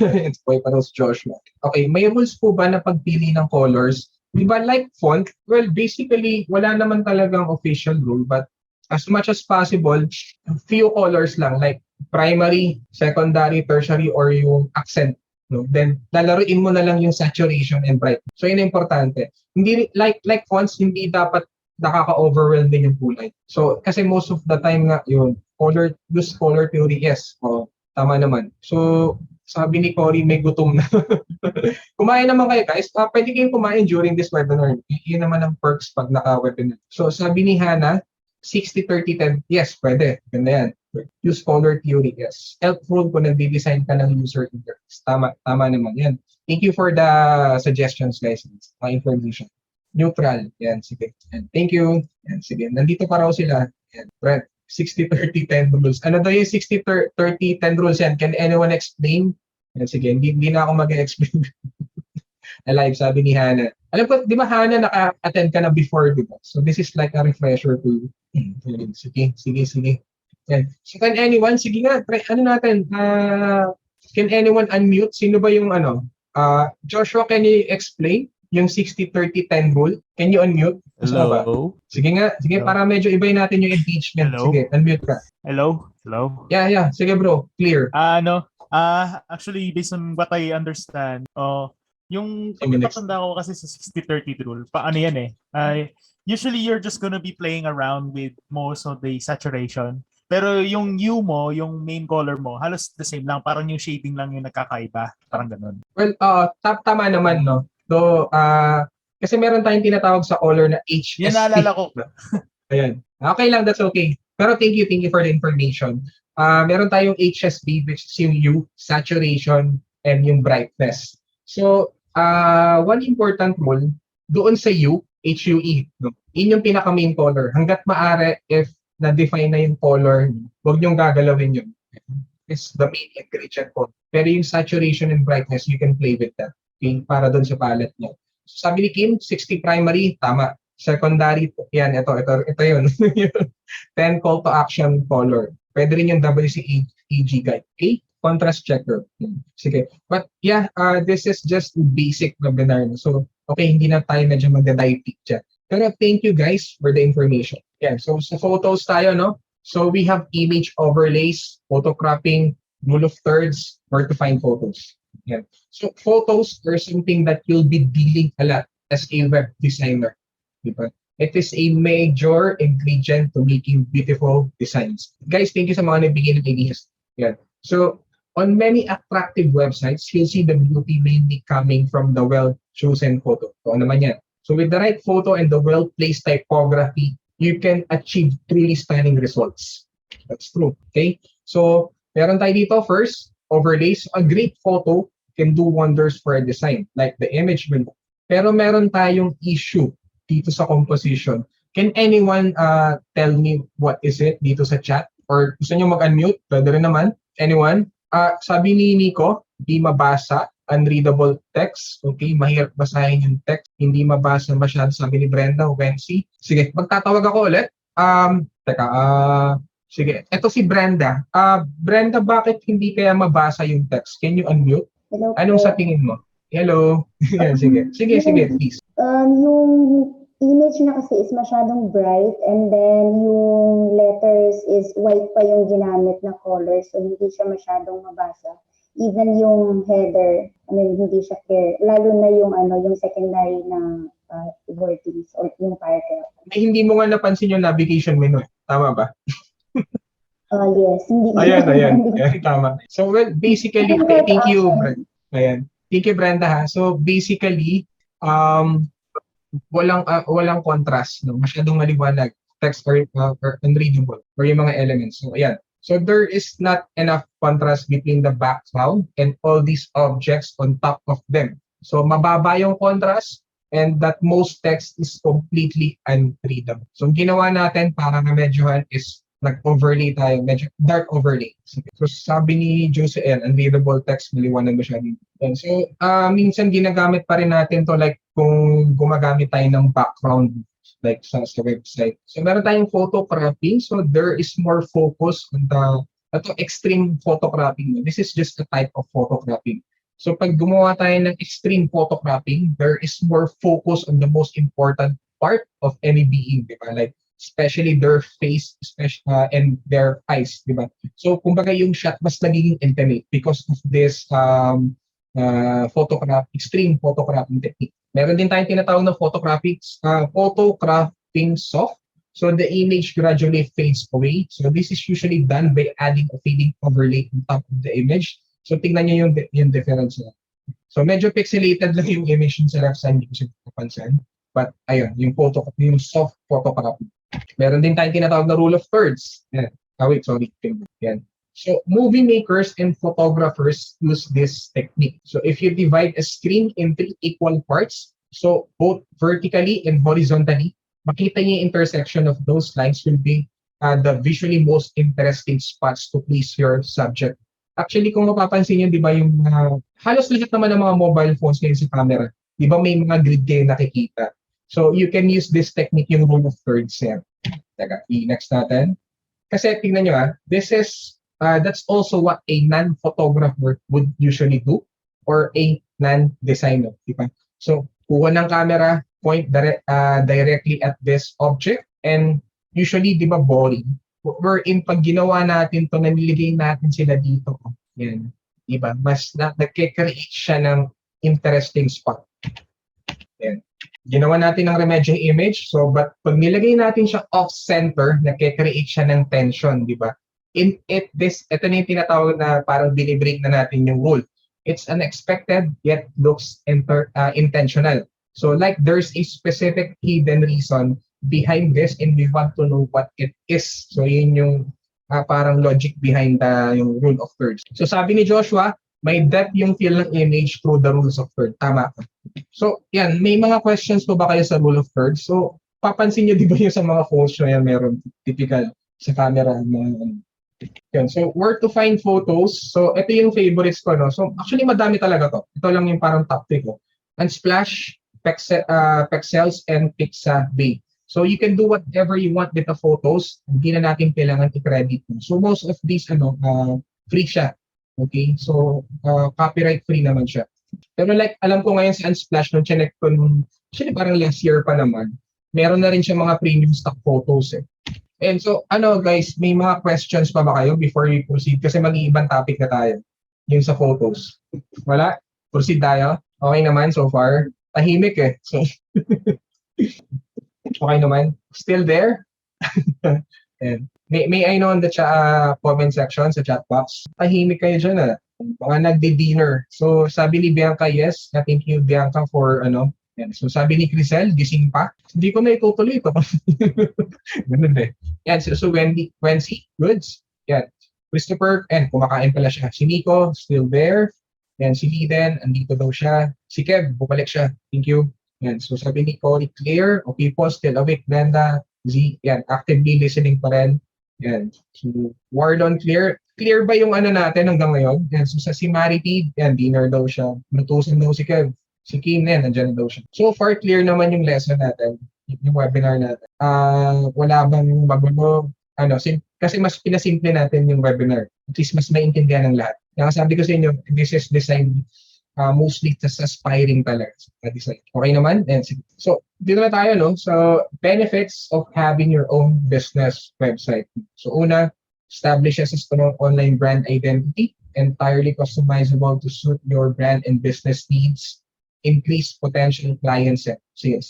Buhay pa daw si Joshua. Okay, may rules po ba na pagpili ng colors? Di ba like font? Well, basically, wala naman talagang official rule, but as much as possible, few colors lang, like primary, secondary, tertiary, or yung accent. No? Then, lalaruin mo na lang yung saturation and bright. So, yun ang importante. Hindi, like fonts, hindi dapat nakaka-overwhelm din yung kulay. So, kasi most of the time nga, yun, use color theory, yes. O, tama naman. So, sabi ni Cory, may gutom na. Kumain naman kayo, guys. Pwede kayong kumain during this webinar. Yun naman ang perks pag naka-webinar. So, sabi ni Hannah, 60-30-10. Yes, pwede. Ganda yan. Use color theory, yes. Helpful kung nagde-design ka ng user interface. Tama naman yan. Thank you for the suggestions, guys. Mga information. Neutral. Yan, sige. And thank you. Yan, sige. Nandito pa raw sila. Yan, Brent. 60-30-10 rules. Ano daw yung 60-30-10 rules yan? Can anyone explain? Yan, sige. Hindi na ako mag-explain. Alive, sabi ni Hannah. Alam ko, di ba Hannah, naka-attend ka na before, di ba? So this is like a refresher to you. Sige. Yan. So can anyone, sige nga, ano natin, can anyone unmute? Sino ba yung Joshua, can you explain yung 60-30-10 rule? Can you unmute? Hello? Sige nga, Hello? para medyo ibayin natin yung engagement. Hello? Sige, unmute ka. Hello? Yeah, sige bro, clear. Actually, based on what I understand, yung Next. pagkatanda ko kasi sa 60-30 rule, paano yan usually you're just gonna be playing around with most of the saturation. Pero yung hue mo, yung main color mo, halos the same lang. Parang yung shading lang yung nagkakaiba. Parang ganun. Well, tama naman, no? So, kasi meron tayong tinatawag sa color na HSP. Yan naalala ko. Ayan. Okay lang, that's okay. Pero thank you for the information. Meron tayong HSP, which is yung hue, saturation, and yung brightness. So, one important rule, doon sa hue, HUE, no? Yun yung pinaka-main color. Hanggat maaari, if na-define na yung color, huwag niyong gagalawin yun. It's the main ingredient po. Pero yung saturation and brightness, you can play with that. Okay? Para doon sa palette niya. So, sabi ni Kim, 60 primary, tama. Secondary, yan, ito yun. 10 call to action color. Pwede rin yung WCAG guide. Okay? Contrast checker. Sige. But yeah, this is just basic webinar. So, okay, hindi na tayo medyo magda-dive deep dyan. Pero thank you guys for the information. Yeah, so sa photos tayo, no? So we have image overlays, photo cropping, rule of thirds, where to find photos. Yeah. So photos are something that you'll be dealing a lot as a web designer. Diba? It is a major ingredient to making beautiful designs. Guys, thank you sa mga nagbigay ng ideas. Yeah. So on many attractive websites, you'll see the beauty mainly coming from the well-chosen photo. So ano naman yan? So with the right photo and the well-placed typography, you can achieve truly stunning results. That's true. Okay? So, meron tayo dito first, overlays. A great photo can do wonders for a design, like the image window. Pero meron tayong issue dito sa composition. Can anyone tell me what is it dito sa chat? Or gusto nyo mag-unmute? Pwede rin naman. Anyone? Sabi ni Nico, di mabasa, unreadable text. Okay, mahirap basahin yung text. Hindi mabasa masyado, sabi ni Brenda, Wency. Sige, magtatawag ako ulit. Sige, eto si Brenda. Brenda, bakit hindi kaya mabasa yung text? Can you unmute? Hello, Anong sa tingin mo? Hello. Yan, sige, please. Yung image na kasi is masyadong bright and then yung letters is white pa yung ginamit na color so hindi siya masyadong mabasa. Even yung header, hindi siya clear. Lalo na yung yung secondary na wordings or yung paragraph. Hindi mo nga napansin yung navigation menu. Tama ba? Yes. Hindi. Ayan, tama. So, well, basically, thank you, Brenda. Ayan. Thank you, Brenda, ha. So, basically, walang contrast, no? Masyadong maliwanag. Text or unreadable or yung mga elements. So, ayan. So there is not enough contrast between the background and all these objects on top of them. So mababa yung contrast and that most text is completely unreadable. So ginawa natin para na medyohan is nag-overlay tayo, medyo dark overlay. So sabi ni Jose, unreadable text, maliwanag masyado. So minsan ginagamit pa rin natin to like kung gumagamit tayo ng background like sa website. So meron tayong photo cropping. So there is more focus on the extreme photo cropping. This is just a type of photo cropping. So pag gumawa tayo ng extreme photo cropping, there is more focus on the most important part of any being, di ba? Like especially their face, and their eyes, di ba? So kumbaga yung shot mas nagiging intimate because of this extreme photo cropping technique. Meron din tayong tinatawag na photo cropping soft. So the image gradually fades away. So this is usually done by adding a fading overlay on top of the image. So tingnan niyo yung difference na. So medyo pixelated lang yung image sa left side, hindi ko siya napansin. But ayun, yung soft photo cropping. Meron din tayong tinatawag na rule of thirds. Yan. Sorry. Yan. So movie makers and photographers use this technique. So if you divide a screen in 3 equal parts, so both vertically and horizontally, makita niyo yung intersection of those lines will be the visually most interesting spots to place your subject. Actually, kung mapapansin niyo, di ba yung halos lahat naman ng mga mobile phones ngayon sa camera, di ba may mga grid kayo nakikita. So you can use this technique, yung rule of thirds. Teka, next natin. Kasi tingnan nyo this is that's also what a non-photographer would usually do or a non-designer. Diba? So, kuha ng camera, point directly at this object, and usually, di ba, boring. Wherein, pag ginawa natin to, naniligay natin sila dito. Yan. Diba? Mas nagkikreate siya ng interesting spot. Yan. Ginawa natin ng remedial image, so but pag nilagay natin siya off-center, nagkikreate siya ng tension, di ba? Ito na yung tinatawag na parang binibreak na natin yung rule. It's unexpected yet looks intentional. So like there's a specific hidden reason behind this and we want to know what it is. So yun yung parang logic behind yung rule of thirds. So sabi ni Joshua, may depth yung feel ng image through the rules of thirds. Tama. So yan, may mga questions po ba kayo sa rule of thirds? So papansin nyo di ba yung sa mga phones nyo yan meron typical sa camera na yan. So, where to find photos. So, ito yung favorites ko, no? So, actually, madami talaga to. Ito lang yung parang top 3 ko. Unsplash, Pexels, and Pixabay. So, you can do whatever you want with the photos. Hindi na natin kailangan i-credit mo. So, most of these, free siya. Okay? So, copyright free naman siya. Pero like, alam ko ngayon sa Unsplash, nung chinek ko actually parang last year pa naman, meron na rin siya mga premium stock photos eh. And so, guys, may mga questions pa ba kayo before we proceed? Kasi mag-iibang topic na tayo. Yung sa photos. Wala? Proceed tayo? Okay naman so far? Tahimik eh. So, okay naman? Still there? And may I know in the comment section, sa chat box, tahimik kayo dyan Mga nagdi-dinner. So, sabi ni Bianca, yes. Thank you, Bianca, for Yan. So sabi ni Crisel, gising pa. Hindi ko na itutuloy ito. Ganun eh. Yan. So Wency, goods. Yan. Christopher, kumakain pala siya. Si Nico, still there. Yan. Si Liden, andito daw siya. Si Kev, bumalik siya. Thank you. Yan. So sabi ni Cory, clear. O people still awake. Brenda, Z, yan. Actively listening pa rin. Yan. So Wardon, clear. Clear ba yung natin hanggang ngayon? Yan. So sa si Marity, yan, dinner daw siya. Nutusan daw si Kev. Si Kim nandiyan daw siya. So far, clear naman yung lesson natin, yung webinar natin. Wala bang magulo? Kasi mas pinasimple natin yung webinar. At least mas maintindihan ng lahat. Sabi ko sa inyo, this is designed mostly sa aspiring talaga. Okay naman? So, dito na tayo, no? So, benefits of having your own business website. So, una, establish a strong online brand identity, entirely customizable to suit your brand and business needs. Increase potential client set. Sige,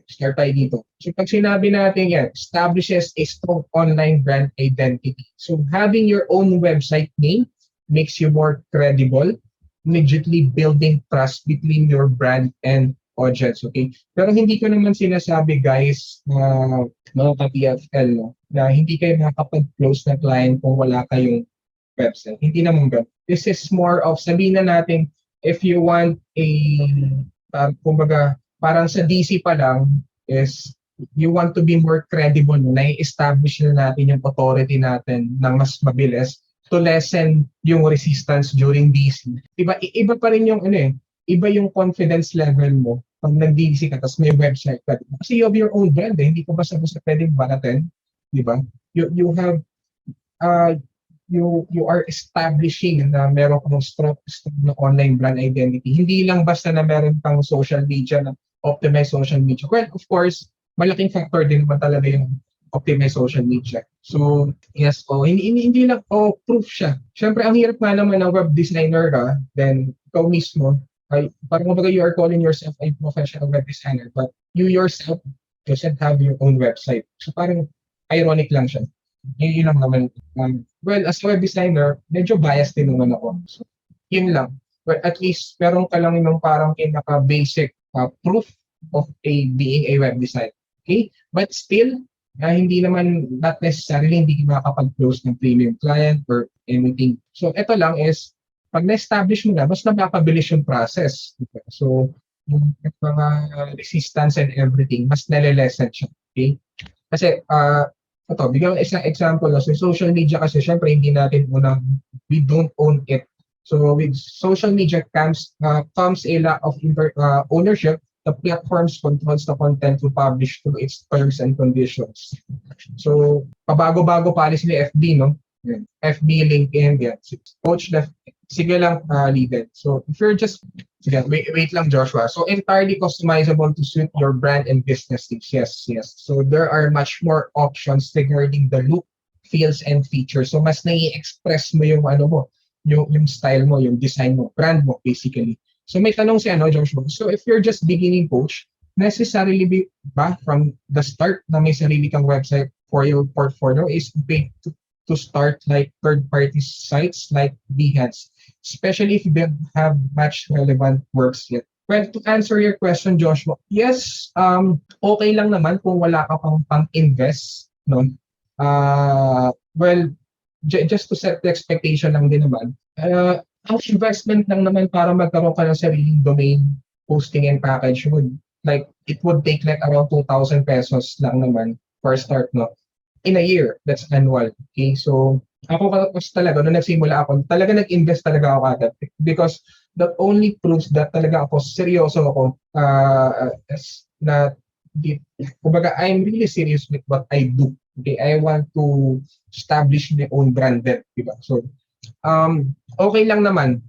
start tayo dito. So pag sinabi natin yan, establishes a strong online brand identity. So having your own website name makes you more credible, immediately building trust between your brand and audience. Okay? Pero hindi ko naman sinasabi guys na mga ka-PFL na hindi kayo makakapag-close na client kung wala kayong website. Hindi naman ganun. This is more of sabihin na natin if you want kumbaga, parang sa DC pa lang is you want to be more credible, na-establish na natin yung authority natin ng mas mabilis to lessen yung resistance during DC. Diba? Iba pa rin yung iba yung confidence level mo pag nag-DVC ka, tapos may website ka, kasi you have your own brand, hindi ko basta-basta pwedeng banatin, di ba? You have, uh, you are establishing na meron kang strong na online brand identity. Hindi lang basta na meron kang social media, na optimize social media. Well, of course, malaking factor din naman talaga yung optimize social media. So, yes, hindi lang, proof siya. Siyempre, ang hirap nga naman ng web designer ka, then ikaw mismo, ay, parang kumbaga you are calling yourself a professional web designer, but you yourself doesn't have your own website. So, parang ironic lang siya. Yun lang naman. Well, as a web designer, medyo biased din naman ako. So, yun lang. But at least, meron ka lang yung parang pinaka-basic proof of being a web designer. Okay? But still, hindi naman, not necessarily, hindi makakapag-close ng premium client or anything. So, ito lang is, pag na-establish mo na, mas napapabilis yung process. Diba? So, yung mga resistance and everything, mas nalilesen siya. Okay? Kasi, bigyan ko isang example. So, social media kasi, syempre, hindi natin we don't own it. So, with social media comes a lot of ownership. The platforms controls the content to publish through its terms and conditions. So, pabago-bago policy ni FB, no? Yan. FB, LinkedIn, yan. Coach left. Sige lang, leave it. So, if you're just, wait lang, Joshua. So, entirely customizable to suit your brand and business needs. Yes. So, there are much more options regarding the look, feels, and features. So, mas nai-express mo yung yung style mo, yung design mo, brand mo, basically. So may tanong si Joshua. So if you're just beginning coach, necessarily ba from the start na may sarili kang website for your portfolio is big to start like third-party sites like Behance, especially if you don't have much relevant works yet? Well, to answer your question, Joshua, yes, okay lang naman kung wala ka pang-invest, no? Well, just to set the expectation lang din naman, ang investment lang naman para magkaroon ka ng sariling domain hosting and package it would take like around 2,000 pesos lang naman for start, no? In a year, that's annual. Okay, so ako kasi talaga, nung nagsimula ako, talaga nag-invest talaga ako agad because that only proves that talaga ako, seryoso ako, kumbaga, I'm really serious with what I do. Okay, I want to establish my own brand then, diba? So, okay lang naman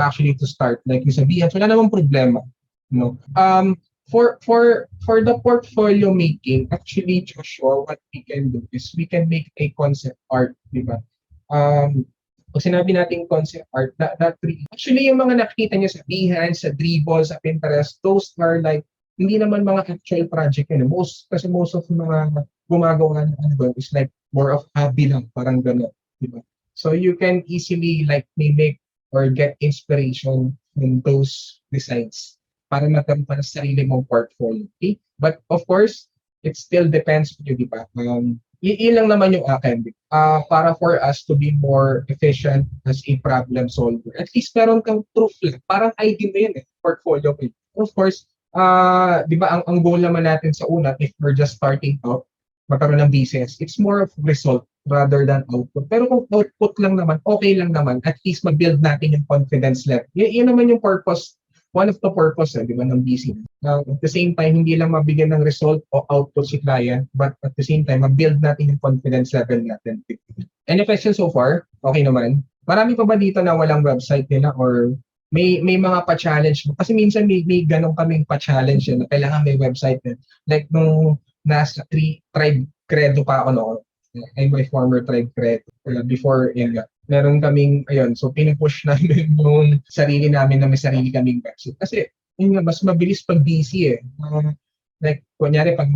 actually to start like yung sabihan, wala namang problema, no? For the portfolio making, actually, Joshua, what we can do is we can make a concept art, di ba? Pag sinabi natin concept art, actually yung mga nakikita niyo sa Behance, sa Dribble, sa Pinterest, those are like hindi naman mga actual project yun. Kasi most of mga gumagawa ng is like more of hobby lang, parang gano'n, di ba? So you can easily like mimic or get inspiration from those designs para magkaroon pa ng sarili mong portfolio. Okay? But of course, it still depends on you, di ba? Yun lang naman yung akin. Para for us to be more efficient as a problem solver. At least meron kang proof lang. Parang ID mo yun portfolio mo. Of course, di ba ang goal naman natin sa una, if we're just starting out, magkaroon ng business, it's more of result rather than output. Pero kung output lang naman, okay lang naman, at least mag-build natin yung confidence level. Yun naman yung purpose, one of the purpose, di ba, ng business. At the same time, hindi lang mabigyan ng result o output si client, but at the same time, mag-build natin yung confidence level natin. Any questions so far? Okay naman. Marami pa ba dito na walang website nila or may mga pa-challenge? Kasi minsan may ganun kaming pa-challenge na kailangan may website din. Like nung nasa tribe credo pa ako noon. I'm my former tribe credo. Before meron kaming, so pinupush namin yung sarili namin na may sarili kaming website. Kasi mas mabilis pag busy like, kunyari pag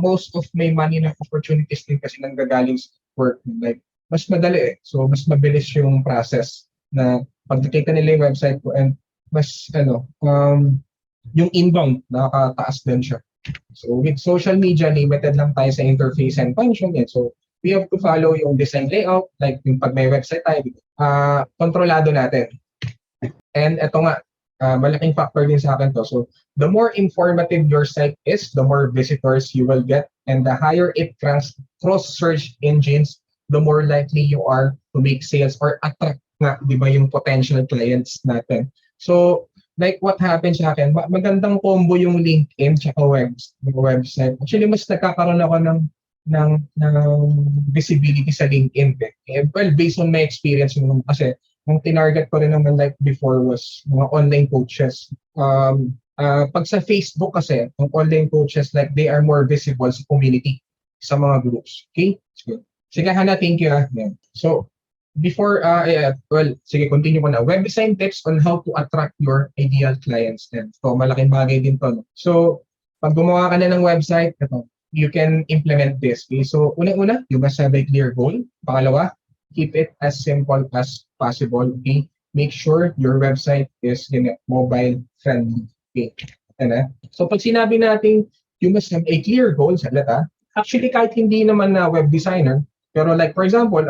most of my money na opportunities din kasi nanggagaling sa work. Like, mas madali So, mas mabilis yung process na pag nakita nila yung website ko and mas, yung inbound, nakakataas din siya. So, with social media, limited lang tayo sa interface and function. So, we have to follow yung design layout, like yung pag may website tayo, kontrolado natin. And ito nga, malaking factor din sa akin to. So, the more informative your site is, the more visitors you will get, and the higher it ranks cross search engines, the more likely you are to make sales or attract nga, di ba, yung potential clients natin. So, like what happened sa akin, magandang combo yung LinkedIn tsaka website. Actually, mas nagkakaroon ako ng visibility sa LinkedIn. Well, based on my experience naman kasi, yung tinarget ko rin naman like before was mga online coaches. Pag sa Facebook kasi, yung online coaches, like they are more visible sa community, sa mga groups. Okay? Sige, Hannah, thank you. Yeah. So, sige, continue ko na. Web design tips on how to attract your ideal clients. Then. So, malaking bagay din to. No? So, pag gumawa ka na ng website, ito, you can implement this. Okay? So, unang-una, you must have a clear goal. Pangalawa, keep it as simple as possible. Okay? Make sure your website is mobile friendly. Okay? So, pag sinabi natin, you must have a clear goal, actually, kahit hindi naman na web designer, pero like for example,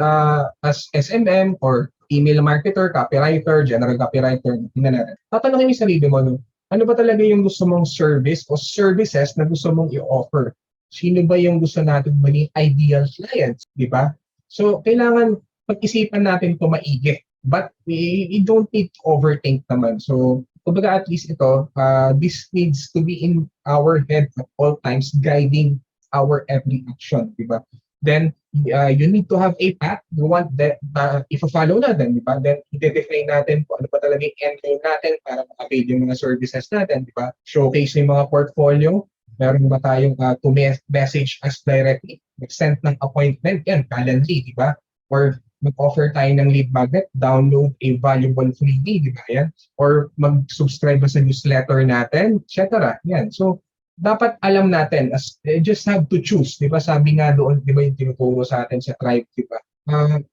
as SMM or email marketer, copywriter, general copywriter, tingnan natin. Tatanungin mo yung sarili mo, no? Ano ba talaga yung gusto mong service o services na gusto mong i-offer? Sino ba yung gusto natin maging ideal clients, di ba? So, kailangan pag-isipan natin ito maigi. But we don't need to overthink naman. So, kumbaga at least ito, this needs to be in our head at all times, guiding our every action, di ba? Then, you need to have a path. You want that, if-follow natin, di ba? Then, i-define natin kung ano pa talaga yung end goal natin para maka-pay yung mga services natin, di ba? Showcase yung mga portfolio. Meron ba tayong to message us directly? Mag-send ng appointment, yan, Calendly, di ba? Or mag-offer tayo ng lead magnet, download a valuable freebie, di ba yan? Or mag-subscribe sa newsletter natin, etc. Yan. So, dapat alam natin, just have to choose, di ba? Sabi nga doon, di ba yung tinuturo sa atin sa tribe, di ba?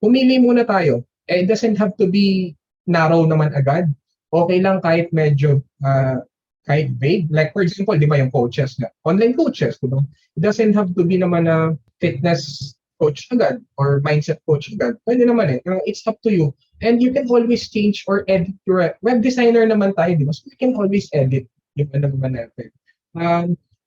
Pumili muna tayo. It doesn't have to be narrow naman agad. Okay lang kahit medyo, kahit vague. Like for example, di ba yung coaches na, online coaches, di ba? It doesn't have to be naman na fitness coach agad or mindset coach agad. Pwede naman it's up to you. And you can always change or edit your web designer naman tayo, di ba? So you can always edit yung ano naman natin.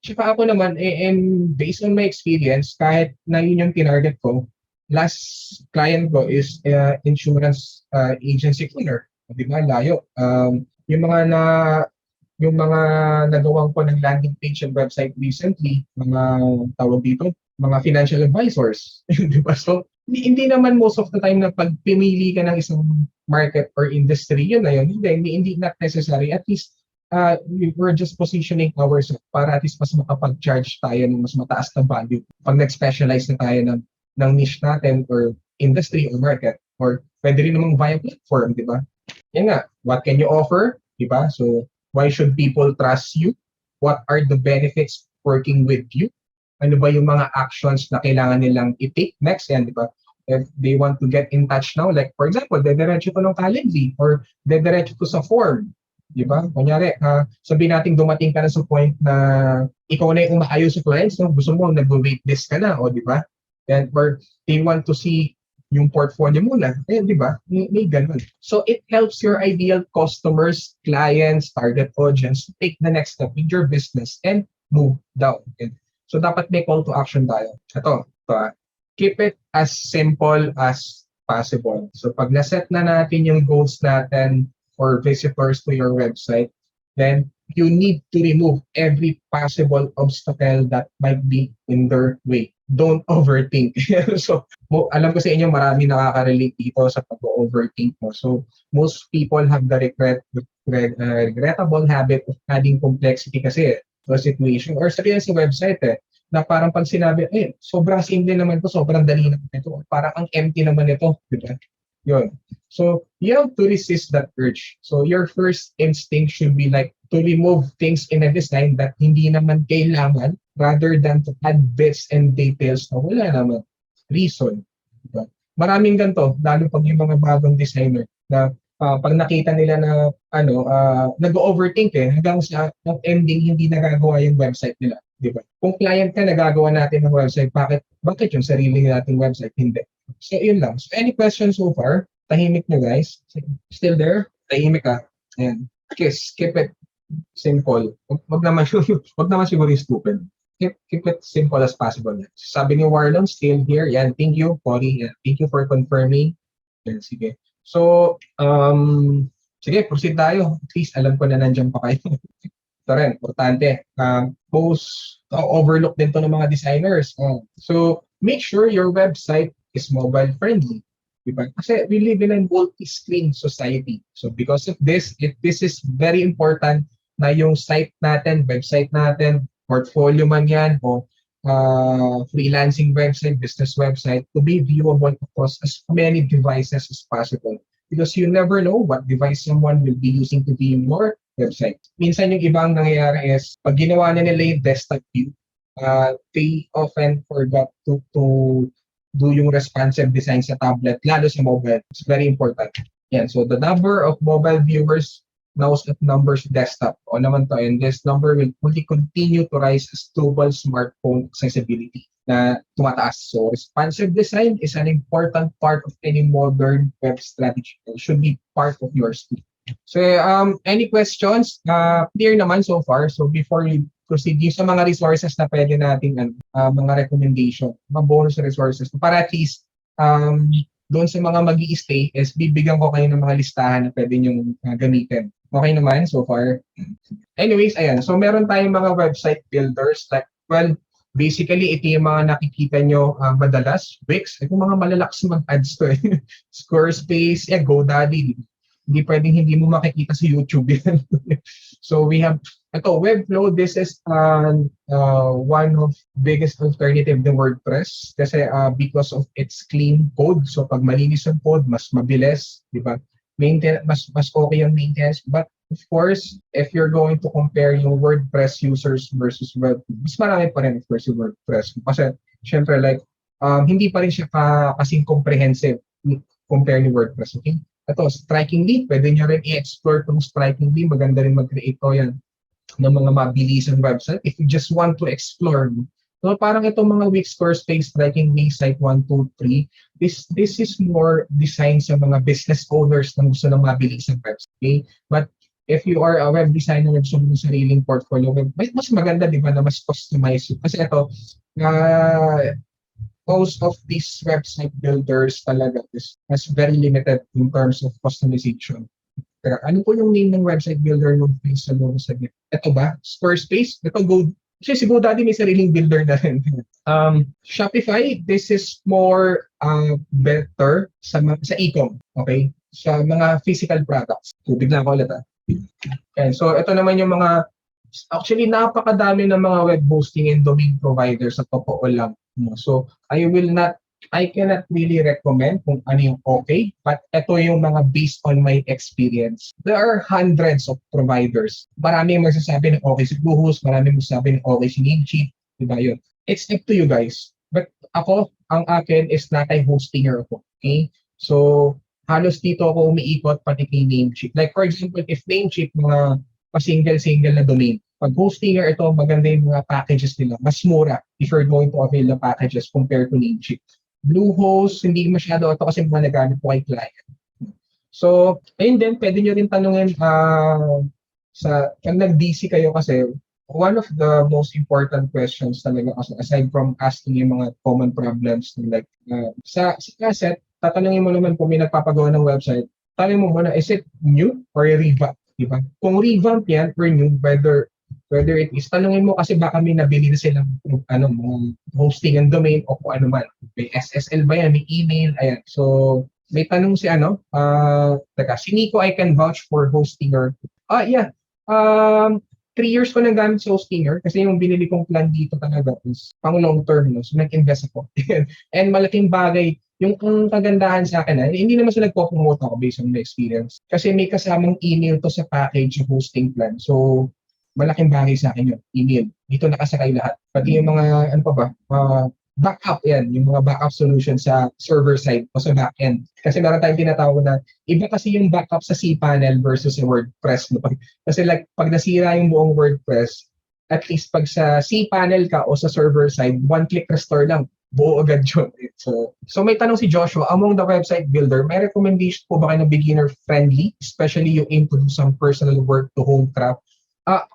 Tsaka ako naman, and based on my experience, kahit na yun yung tinarget ko, last client ko is insurance agency owner. Di ba? Layo. Yung mga nagawang ko ng landing page and website recently, mga tawag dito, mga financial advisors. Di ba? So, hindi naman most of the time na pag pimili ka ng isang market or industry, yun na yun. Hindi not necessary. At least, we're just positioning ourselves para at least mas makapag-charge tayo ng mas mataas na value pag nag-specialize na tayo ng niche natin or industry or market or pwede rin namang via platform, di ba? Yan nga, what can you offer? Di ba? So, why should people trust you? What are the benefits working with you? Ano ba yung mga actions na kailangan nilang i-take next? Yan, di ba? If they want to get in touch now, like for example, dediretso ko ng Calendly or dediretso ko sa form. Di ba? Kunyari, sabihin natin dumating ka na sa point na ikaw na yung umaayos sa clients, no? Gusto mo, nag-waitlist ka na, o di ba? And or they want to see yung portfolio muna. Di ba? May ganun. So it helps your ideal customers, clients, target audience to take the next step with your business and move down. Okay? So dapat may call to action tayo. Ito. Keep it as simple as possible. So pag naset na natin yung goals natin or visitors to your website, then you need to remove every possible obstacle that might be in their way. Don't overthink. So, alam ko sa inyo, marami nakaka-relate dito sa pag-overthink mo. So, most people have the regrettable habit of adding complexity kasi to a situation or sabihin sa website na parang pag sinabi, sobrang simple naman ito, sobrang dali naman ito, parang ang empty naman ito, diba? Yun. So, you have to resist that urge. So, your first instinct should be like to remove things in a design that hindi naman kailangan rather than to add bits and details na wala naman reason. Diba? Maraming ganito, lalo pag yung mga bagong designer na pag nakita nila na nag-overthink hanggang sa ending hindi nagagawa yung website nila. Diba? Kung client ka, nagagawa natin ng website, bakit yung sarili nating website? Hindi. So, yun lang. So, any questions so far? Tahimik nyo, guys. Still there? Tahimik ka. Ayan. Okay, skip it. Simple. Wag naman siguro yung stupid. Keep it simple as possible. Sabi ni Warlon, still here. Yan, thank you, Cory. Thank you for confirming. Yan, sige. So, Sige, proceed tayo. At least alam ko na nandiyan pa kayo. Ito rin, importante. Overlook din to ng mga designers. So, make sure your website is mobile friendly. Diba? Kasi we live in a multi-screen society. So, because of this, this is very important na yung site natin, website natin, portfolio man yan, o freelancing website, business website, to be viewable across as many devices as possible. Because you never know what device someone will be using to view your website. Minsan yung ibang nangyayari is, pag ginawa na nila yung desktop view, they often forgot to do yung responsive design sa tablet, lalo sa mobile. It's very important. Yan. So the number of mobile viewers knows that numbers desktop. O naman to, and this number will only continue to rise as global smartphone accessibility na tumataas. So responsive design is an important part of any modern web strategy. It should be part of yours too. So any questions? Clear naman so far. So before we proceed, yung sa mga resources na pwede natin, mga recommendation, mga bonus resources, para at least doon sa mga mag-i-stay is bibigyan ko kayo ng mga listahan na pwede nyong gamitin. Okay naman so far? Anyways, ayan. So meron tayong mga website builders like, well, basically, ito yung mga nakikita nyo madalas. Wix, ito mga malalakas mag-ads to eh. Squarespace, GoDaddy. Hindi pwedeng hindi mo makikita sa YouTube yan. So we have, ito, Webflow, this is one of biggest alternative to WordPress kasi because of its clean code. So pag malinis yung code, mas mabilis, di ba? Mas okay yung maintenance. But of course, if you're going to compare yung WordPress users versus web, mas marami pa rin of course yung WordPress. Kasi syempre like, hindi pa rin siya kasing comprehensive compare ni WordPress. Okay? Ito, Strikingly, pwede nyo rin i-explore itong Strikingly. Maganda rin mag-create ko yan ng mga mabilisang website. If you just want to explore, so parang itong mga Wix, Squarespace, Strikingly, Site 1, 2, 3, this is more designed sa mga business owners na gusto ng mabilisang website. Okay? But if you are a web designer na gusto ng sariling portfolio, mas maganda, di ba, na mas customized. Kasi ito, most of these website builders talaga is very limited in terms of customization. Pero ano po yung name ng website builder ng face sa loob sa git? Ito ba? Squarespace? Ito kasi si GoDaddy may sariling builder na rin. Shopify, this is more better sa e-com. Okay? Sa mga physical products. So, bigla ko ulit Okay, so ito naman yung mga, actually napakadami ng mga web hosting and domain providers sa totoo lang. So, I cannot really recommend kung ano yung okay, but ito yung mga based on my experience. There are hundreds of providers. Maraming magsasabi ng okay si Bluehost, maraming magsasabi ng okay si Namecheap, diba yun? It's up to you guys. But ako, ang akin is multi-hostinger ako. Okay? So, halos dito ako umiikot pati kay Namecheap. Like for example, if Namecheap, mga pa-single na domain, pag hostinger ito, maganda yung mga packages nila. Mas mura if you're going to avail the packages compared to Namecheap. Bluehost, hindi masyado ito kasi mga nagamit po kay client. So, ayun din, pwede nyo rin tanungin pag nag-DC kayo kasi, one of the most important questions talaga aside from asking yung mga common problems like sa asset, tatanungin mo naman kung may nagpapagawa ng website, tanungin mo muna, is it new or revamp? Diba? Kung revamp yan or new, whether it is, tanungin mo kasi baka may nabili na silang hosting and domain o kung ano man. May SSL ba yan? May email? Ayan. So, may tanong si si Nico, I can vouch for Hostinger. Yeah. 3 years ko nang gamit sa Hostinger kasi yung binili kong plan dito talaga is pang long term. No? So, nag-invest ako. And malaking bagay, yung kagandahan sa akin, hindi naman sila nagpo-promote ako based on my experience. Kasi may kasamang email to sa package yung hosting plan. So, malaking bagay sa akin yun, email. Dito nakasakay lahat. Pati yung mga, backup yan, yung mga backup solution sa server side o sa backend. Kasi meron tayong tinatawag na, iba kasi yung backup sa cPanel versus sa WordPress. No? Kasi like, pag nasira yung buong WordPress, at least pag sa cPanel ka o sa server side, one-click restore lang. Buo agad yun. So may tanong si Joshua, among the website builder, may recommendation po ba kayo na beginner-friendly? Especially yung aim to do some personal work to home craft.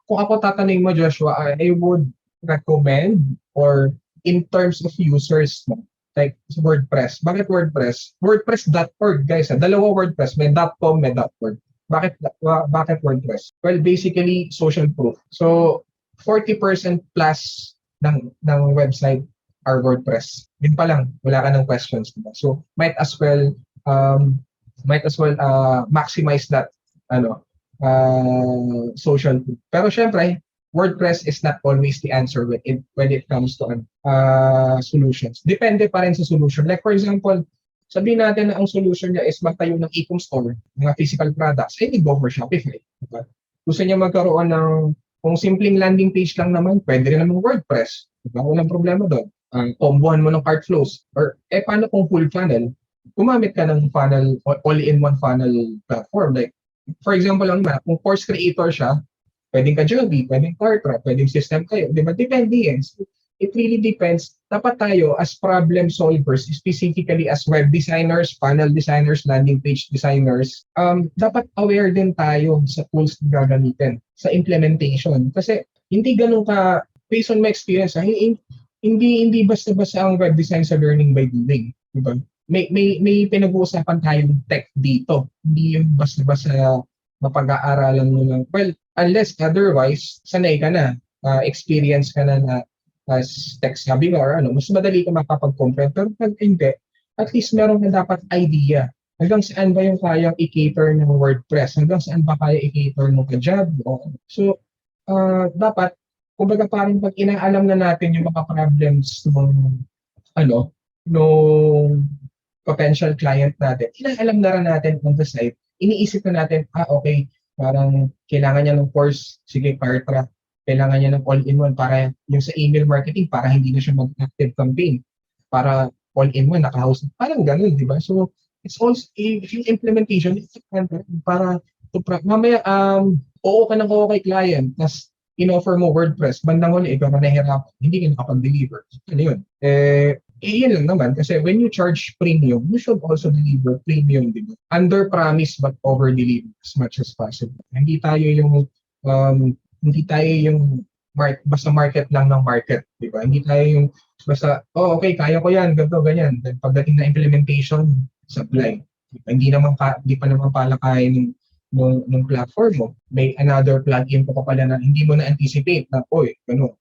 Kung ako tatanungin mo, Joshua, I would recommend or in terms of users, like WordPress. Bakit WordPress? WordPress.org, guys. Dalawa WordPress. May .com, may .org. bakit WordPress? Well, basically social proof. So 40% plus ng website are WordPress. Yun pa lang, wala ka ng questions, diba? So um might as well maximize that social proof. Pero syempre, WordPress is not always the answer when it comes to solutions. Depende pa rin sa solution. Like for example, sabihin natin na ang solution niya is magtayo ng e-com store, mga physical products, go for Shopify. Diba? Gusto niya magkaroon ng, kung simpleng landing page lang naman, pwede rin naman WordPress. Diba? Walang problema doon. Combohan mo ng cart flows. Or, paano kung full funnel? Gumamit ka ng funnel, all-in-one funnel platform. Like, for example lang na, kung course creator siya, pwedeng ka Joby, pwedeng Cartra, pwedeng system kayo. Diba? Depende yan. So, it really depends. Dapat tayo as problem solvers, specifically as web designers, funnel designers, landing page designers, dapat aware din tayo sa tools na gagamitin, sa implementation. Kasi hindi ganun ka, based on my experience, hindi basta-basta ang web design sa learning by doing. Diba? May pinag-uusapan tayong tech dito. Hindi yung basta-basta mapag-aaralan mo lang. Well, unless otherwise, sanay ka na, experience ka na as tech savvy or mas madali ka makapag-comprehend. Pero pag hindi, at least meron ka dapat idea. Hanggang saan ba yung kayang i-cater ng WordPress? Hanggang saan ba kaya i-cater ng job? So, dapat, kumbaga parang pag inaalam na natin yung mga problems nung potential client natin, inaalam na rin natin on the site, iniisip na natin, okay, parang kailangan niya ng course, sige, Cartra, kailangan niya ng all-in-one para yung sa email marketing, para hindi na siya mag-active campaign, para all-in-one, naka-house, parang ganun, di ba? So, it's also, yung implementation, it's para, mamaya, oo ka ng oo kay client, tas in-offer mo WordPress, bandang huli, ikaw na nahihirapan, hindi ka nakapag-deliver. Ano yun? Yun lang naman, kasi when you charge premium, you should also deliver premium, di ba? Under-promise but over-deliver as much as possible. Hindi tayo yung basta market lang ng market, di ba? Hindi tayo yung basta, okay, kaya ko yan, ganito, ganyan. Then pagdating na implementation, supply. Diba? Hindi pa naman pala kaya ng platform mo. May another plugin pa pala na hindi mo na-anticipate na, gano'n.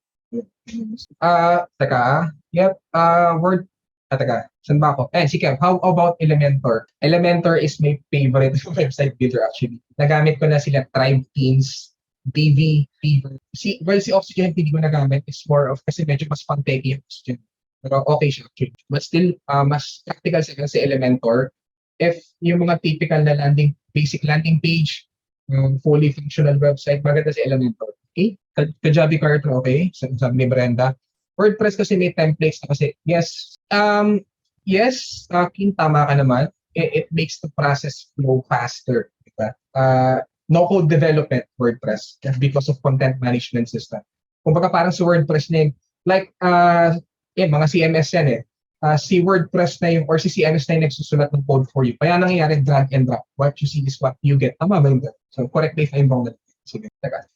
Saan ba ako? Sige, how about Elementor? Elementor is my favorite website builder actually. Nagamit ko na sila Tribe Teams, BV, Fever. Si Oxygen hindi ko nagamit. It's more of, kasi medyo mas pang-techy yung Oxygen. Pero okay siya actually. But still, mas practical sa kasi Elementor. If yung mga typical na basic landing page, fully functional website, maganda si Elementor. Okay? Kajabi Carter, okay? Sabi ni Brenda. WordPress kasi may templates na kasi, yes, King, tama ka naman. It makes the process flow faster. Diba? No-code development, WordPress, because of content management system. Kumbaga parang si WordPress na yun, like, mga CMS yan eh. Si WordPress na yung, or si CMS na yung nagsusulat ng code for you. Kaya nangyayari drag and drop. What you see is what you get. Tama ba yun? So, correct me if I'm wrong. Sige.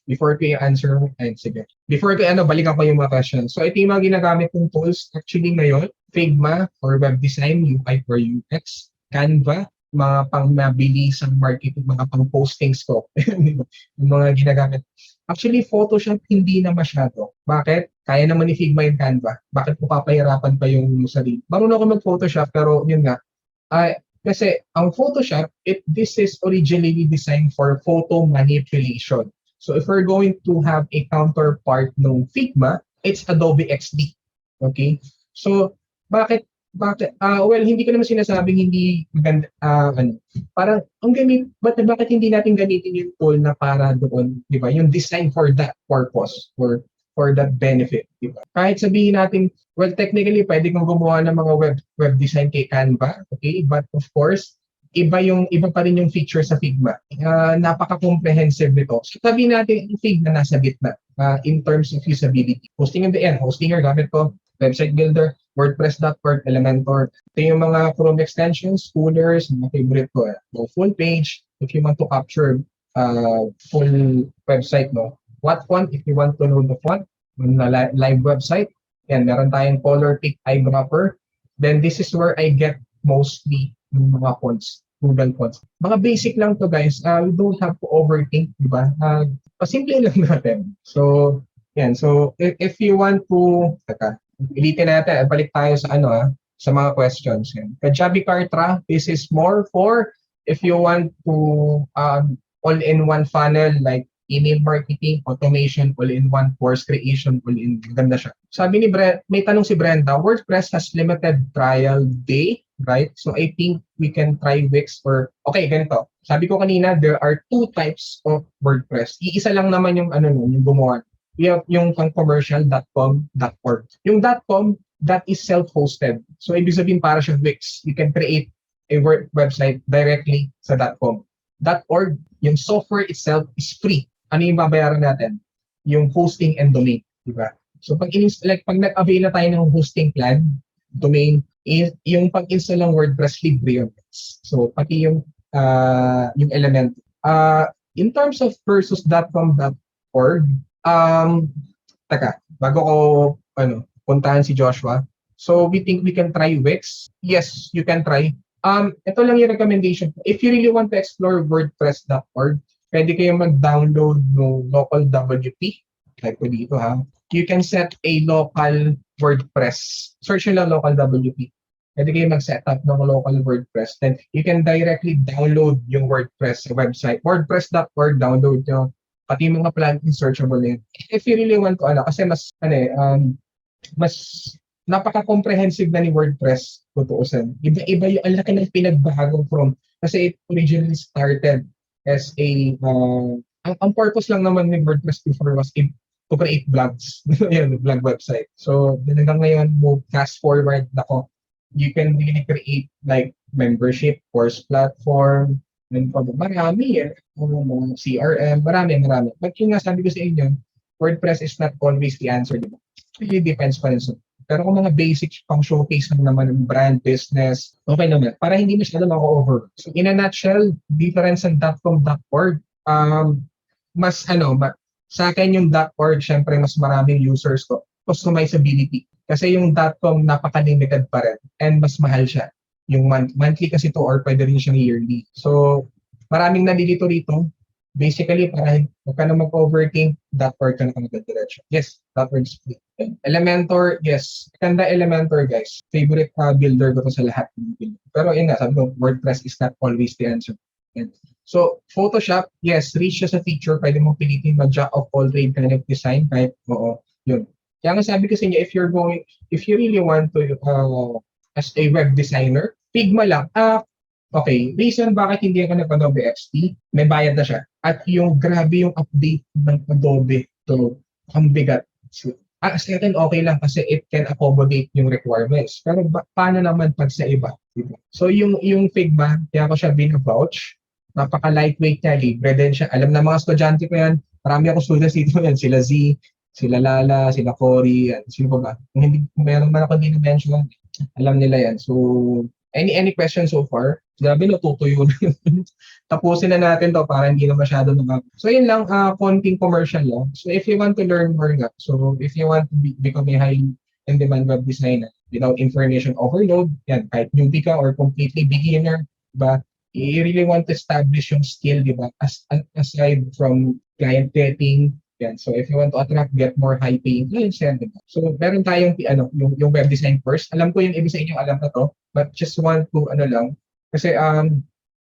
Before ko answer, sige. Before ko balikan ko yung mga questions. So, ito yung mga ginagamit kong tools. Actually ngayon, Figma for web design, UI for UX, Canva, mga pang-mabilisang marketing, mga pang-postings ko. Yung mga ginagamit. Actually, Photoshop hindi na masyado. Bakit? Kaya naman ni Figma yung Canva. Bakit ko papahirapan pa yung sarili? Marunong ako mag-Photoshop, pero yun nga. Kasi ang Photoshop, this is originally designed for photo manipulation. So if we're going to have a counterpart ng Figma, it's Adobe XD. Okay? So, bakit? Well, hindi ko naman sinasabing hindi maganda, parang, bakit hindi natin gamitin yung tool na para doon, di ba? Yung design for that purpose, for that benefit, di ba? Kahit sabihin natin, well, technically, pwede kang gumawa ng mga web design kay Canva, okay? But of course, iba pa rin yung feature sa Figma. Napaka-comprehensive nito. So, sabihin natin, yung Figma nasa gitna in terms of usability. Hosting in the end, Hostinger, gamit ko, website builder, WordPress.org, Elementor. Ito yung mga Chrome extensions, schoolers, mga favorite ko. So, full page, if you want to capture full website, no? What font, if you want to know the font, na live website, yan, meron tayong color pick eyedropper. Then this is where I get mostly yung mga fonts. Google Fonts. Mga basic lang to guys. We don't have to overthink, di ba? Pasimple lang natin. So, yan. So, if you want to, ulitin natin, balik tayo sa sa mga questions. Yan. Kajabi Kartra, this is more for if you want to all-in-one funnel like email marketing, automation, all-in-one course creation, all-in. Ganda siya. Sabi ni may tanong si Brenda, WordPress has limited trial day, right? So I think we can try Wix or, okay, ganito. Sabi ko kanina, there are 2 types of WordPress. Iisa lang naman yung yung gumawa. We have yung commercial.com.org. Yung .com, that is self-hosted. So ibig sabihin para siyang Wix. You can create a website directly sa .com. .org, yung software itself is free. Ano yung babayaran natin? Yung hosting and domain, di ba? So pag nag-avail na tayo ng hosting plan, domain, yung pag-install ng WordPress libre yun. So pati yung element. In terms of versus.com.org, bago ko puntahan si Joshua. So we think we can try Wix. Yes, you can try. Ito lang yung recommendation. If you really want to explore WordPress.org, pwede kayo mag-download ng local WP. Type ko dito ha. You can set a local WordPress. Search nyo lang local WP. Pwede kayo mag-set up ng local WordPress. Then you can directly download yung WordPress website. WordPress.org, download nyo. Pati yung mga plugins searchable yun. If you really want to, kasi mas napaka-comprehensive na ni WordPress, tutuusan. Iba-iba yung ang laki ng pinagbago from, kasi it originally started as a, ang purpose lang naman ni WordPress before was to create blogs, yun, blog website. So, hanggang ngayon, fast forward ako, you can really create like membership, course platform, and marami mga CRM, marami. But yung nga sabi ko sa inyo, WordPress is not always the answer, diba? It really depends pa rin sa. Pero kung mga basics pang showcase lang naman ng brand, business, okay naman. Para hindi masyado mako-over. So in a nutshell, difference ng .com.org, sa akin yung .org, syempre mas maraming users ko. Customizability. Kasi yung .com napaka-limited pa rin. And mas mahal siya. Yung monthly kasi to or pwede rin siyang yearly. So maraming nalilito rito. Basically, para huwag ka na mag-overthink, .org ka na magdadiretso. Yes, .org is free. Elementor, yes. Ganda Elementor, guys. Favorite builder ko to sa lahat. Pero yun nga, sabi ko, WordPress is not always the answer. So, Photoshop, yes, rich siya sa feature. Pwede mong pilitin mag-jack of all trade kind of design. Kahit, oo, yun. Kaya nga sabi ko sa inyo, if you really want to, as a web designer, Figma lang. Okay, reason bakit hindi ako nag-Adobe XD, may bayad na siya. At yung grabe yung update ng Adobe. So, ang bigat. So, sa akin okay lang kasi it can accommodate yung requirements. Pero paano naman pag sa iba? Diba? So, yung Figma, kaya ko siya binavouch. Napaka-lightweight niya, libre din siya. Alam na mga estudyante ko yan. Marami ako students dito yan. Sila Z, sila Lala, sila Cory, yan. Sino ba? Kung meron man ako din na-mention, alam nila yan. So, any questions so far? Grabe, natutuyo na. Tapusin na natin to para hindi na masyado So, yun lang, konting commercial lang. So, if you want to learn more nga, so if you want to become a high in-demand web designer without information overload, yan, kahit newbie ka or completely beginner, diba? You really want to establish yung skill, diba? Aside from client getting, yan. So, if you want to attract, get more high-paying clients, yan, diba? So, meron tayong yung web design course. Alam ko yung iba sa inyo alam na to, but just want to, kasi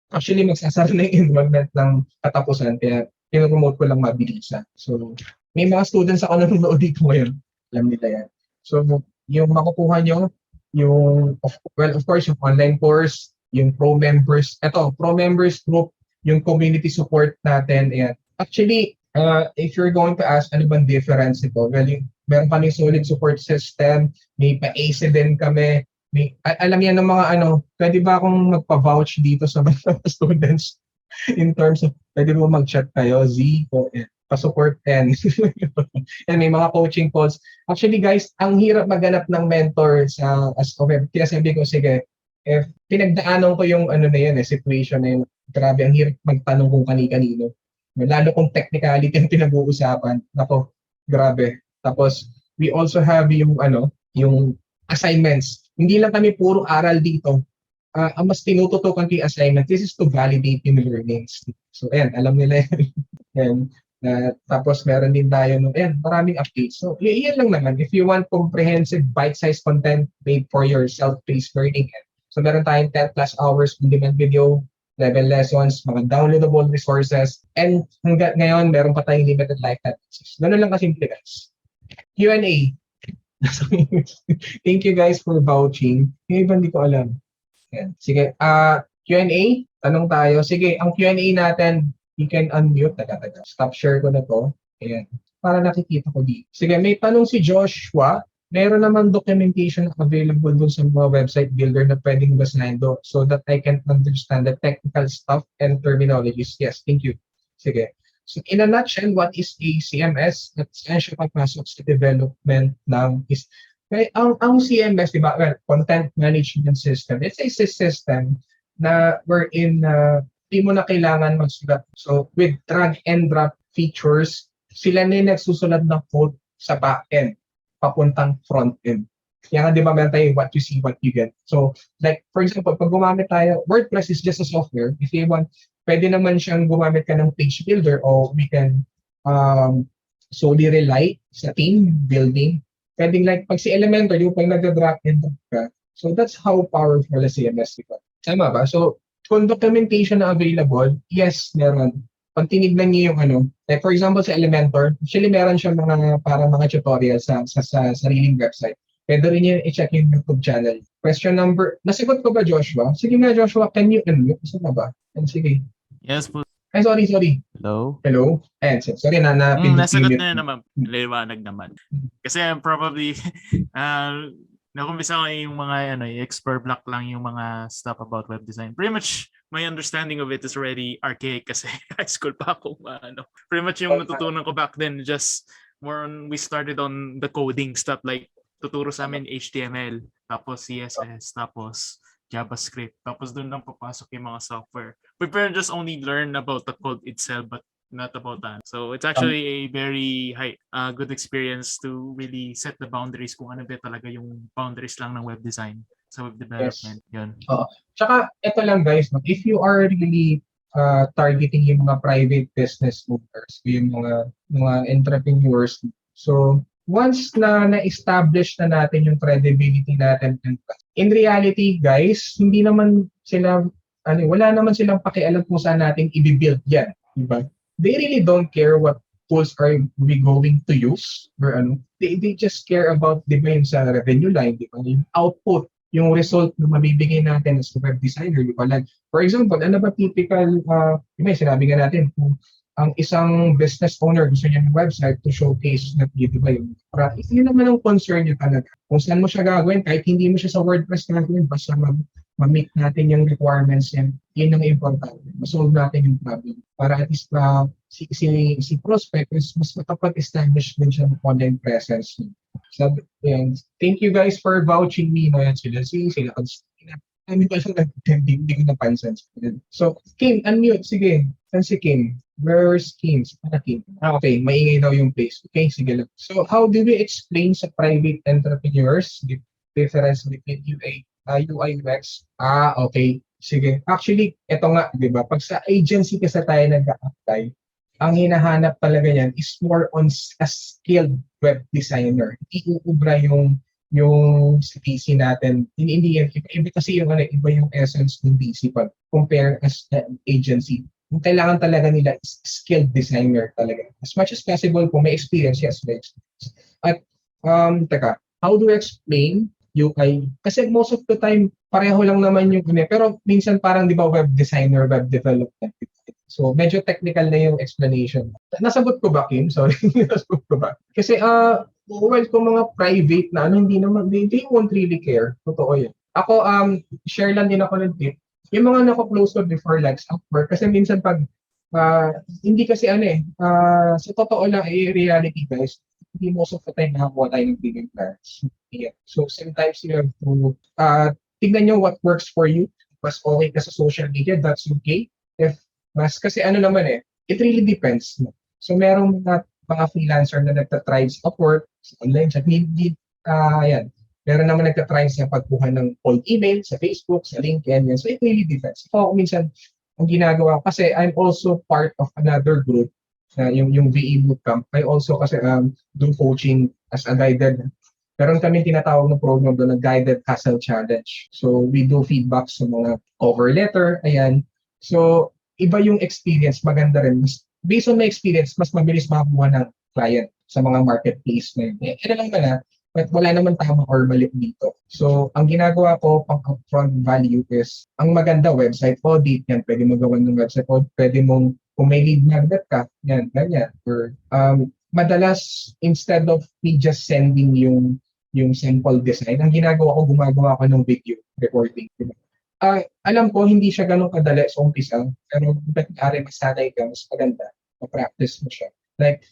actually magsasara na yung enrollment ng katapusan, kaya pinopromote ko lang mabilisan. So, may mga students ako nanonood dito ngayon. Alam nila yan. So, yung makukuha nyo, of course, yung online course, yung pro members, pro members group, yung community support natin, ayan. Actually, if you're going to ask ano bang difference ito, well, meron kaming solid support system, may pa-AC din kami, alam yan ng mga pwede ba akong magpa-vouch dito sa mga students in terms of, pwede mo mag-chat kayo, Z, o pa-support and may mga coaching calls. Actually guys, ang hirap maghanap ng mentor as web. Kaya sabi ko, sige, if pinagdaanan ko yung situation na yun, grabe, ang hirap magtanong kung kani-kanino. Lalo kung technicality ang pinag-uusapan. Nako, grabe. Tapos, we also have yung assignments. Hindi lang kami puro aral dito. ang mas tinututukan ko yung assignment, this is to validate yung learnings. So, ayan, alam nila yan. Ayan. Tapos meron din tayo maraming updates. So, yan lang naman. If you want comprehensive bite-sized content made for your self-paced learning, so meron tayong 10 plus hours on-demand video, level lessons, mga downloadable resources, and hanggang ngayon, meron pa tayong limited lifetime access. Ganun lang kasimple, guys. Q&A. Thank you guys for vouching. Yung iba hindi ko alam. Yan. Sige, Q&A, tanong tayo. Sige, ang Q&A natin, you can unmute. Taga. Stop share ko na to. Ayan. Para nakikita ko dito. Sige, may tanong si Joshua. Meron naman documentation available dun sa mga website builder na pwedeng basahin do so that I can understand the technical stuff and terminologies. Yes, thank you. Sige. So in a nutshell, what is a CMS? At saan siya papasok sa development ng ang CMS, di ba? Well, Content Management System. It's a system na wherein di mo na kailangan magsulat. So with drag and drop features, sila na yung nagsusulat ng code sa back-end papuntang front-end. Kaya nga di ba meron tayo what you see, what you get. So like for example, pag gumamit tayo, WordPress is just a software. If you want, pwede naman siyang gumamit ka ng page builder or we can solely rely sa team building. Pwedeng like pag si Elementor, yung pag nag-drag and drop ka. So that's how powerful the CMS is. Tama ba? So kung documentation na available, yes, meron. Pag tinignan niyo yung like for example sa Elementor, actually meron siya mga tutorials sa sariling website. Pwede rin niyo i-check yung YouTube channel. Question number, nasagot ko ba Joshua? Sige nga Joshua, can you unmute? Isa na ba? Sige. Yes po. Ay, sorry. Hello? Ayan, sorry na nasagot na naman. Liwanag naman. Kasi probably, nakumpisa ko yung mga expert block lang yung mga stuff about web design. Pretty much, my understanding of it is already archaic kasi high school pa ako. Pretty much yung natutunan ko back then, just more on, we started on the coding stuff like tuturo sa amin HTML, tapos CSS, tapos JavaScript. Tapos doon lang papasok yung mga software. We just only learn about the code itself but not about that. So it's actually a very good experience to really set the boundaries kung ano ba talaga yung boundaries lang ng web design sa web development. Yes. Yun. Tsaka ito lang guys, if you are really targeting yung mga private business owners, yung mga entrepreneurs, so once na-establish na natin yung credibility natin, in reality, guys, hindi naman sila, wala naman silang pakialam kung saan natin i-build yan. Diba? They really don't care what tools are we going to use or They just care about, di ba, yung sa revenue line, di ba? Yung output, yung result na mabibigay natin as a web designer, di ba? Like, for example, ano ba typical, di ba, sinabi nga natin, kung ang isang business owner gusto niya ng website to showcase na dito ba yung product. Yun naman ang concern niya talaga. Kung saan mo siya gagawin, kahit hindi mo siya sa WordPress gagawin, basta ma-meet natin yung requirements yan, yun ang importante. Ma-solve natin yung problem. Para at least si prospect is mas makapag-establish din siya ng online presence. So, thank you guys for vouching me. Sila Christina. Kami pa siya hindi ko napansin. So, Kim, unmute. Sige. Saan si Kim? Where's Kim? Kim? Okay, maingay daw yung place. Okay, sige lang. So, how do we explain sa private entrepreneurs the difference between UI UX? Okay. Sige. Actually, eto nga, di ba? Pag sa agency kasi tayo nag-apply, ang hinahanap talaga yan is more on a skilled web designer. Hindi uubra yung sa DC natin. Hindi yan. Iba kasi iba yung essence ng DC pag compare as an agency. Yung kailangan talaga nila is skilled designer talaga. As much as possible kung may experience, yes, may experience. At, how do you explain UI? Kasi most of the time, pareho lang naman yung pero minsan parang di ba web designer, web development. So, medyo technical na yung explanation. Nasagot ko ba, Kim? Sorry, nasagot ko ba? Kasi, well, kung mga private na hindi naman, they won't really care. Totoo yun. Ako, share lang din ako ng tip. Yung mga nako-close ko before like Upwork, kasi minsan pag, hindi kasi sa totoo lang, reality guys, hindi most of the time nakakuha tayo ng bigger clients. Yeah. So, sometimes you have to, tignan nyo what works for you. Mas okay ka sa social media, that's okay. Kasi it really depends. No? So, merong mga freelancer na nagtatribe sa Upwork, sa online chat, yan. Meron naman nagtatry sa pagkuha ng cold email sa Facebook, sa LinkedIn. Yan. So it really depends. Ako minsan, ang ginagawa ko, kasi I'm also part of another group, yung VE Bootcamp. I also kasi do coaching as a guided. Meron kami tinatawag ng program doon na Guided Hustle Challenge. So we do feedback sa mga cover letter, ayan. So iba yung experience, maganda rin. Based on my experience, mas mabilis makakuha ng client sa mga marketplace na yun. Ano lang na, but wala naman tama or mali dito. So, ang ginagawa ko pang upfront value is, ang maganda website audit, yan, pwede mo gawan ng website audit, pwede mong, kung may lead magnet ka, yan, ganyan. Or, madalas, instead of me just sending yung sample design, ang ginagawa ko, gumagawa ko ng video recording. Diba? Alam ko, hindi siya ganun kadali sa umpisa, pero ba't mas sanay ka, mas maganda, ma-practice mo siya. Like,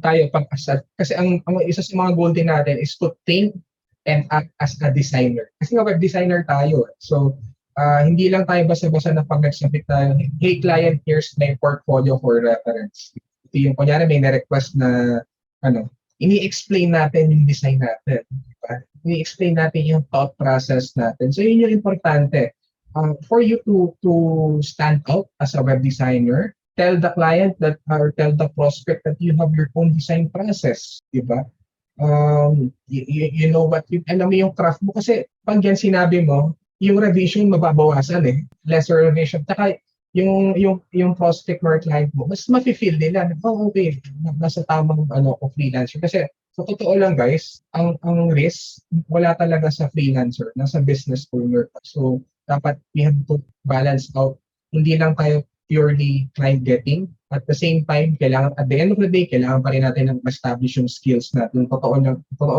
tayo pang-asad. Kasi ang isa sa mga goal din natin is to think and act as a designer. Kasi nga web designer tayo. So, hindi lang tayo basta-basta na pag nagsabit tayo, hey client, here's my portfolio for reference. Ito yung, kunyari may na-request na, ini-explain natin yung design natin. Diba? Ini-explain natin yung thought process natin. So, yun yung importante. For you to stand out as a web designer, tell the client that, or tell the prospect that you have your own design process, di ba? You know what, alam mo yung craft mo, kasi pag yan sinabi mo, yung revision mababawasan lesser revision. Taka yung prospect or client mo, mas mafe-feel nila, okay, nasa tamang freelancer. Kasi sa totoo lang guys, ang risk, wala talaga sa freelancer, nasa business owner. So, dapat we have to balance out. Hindi lang tayo purely client getting. At the same time, kailangan, at the end of the day, kailangan pa rin natin ng establish yung skills natin. Totoo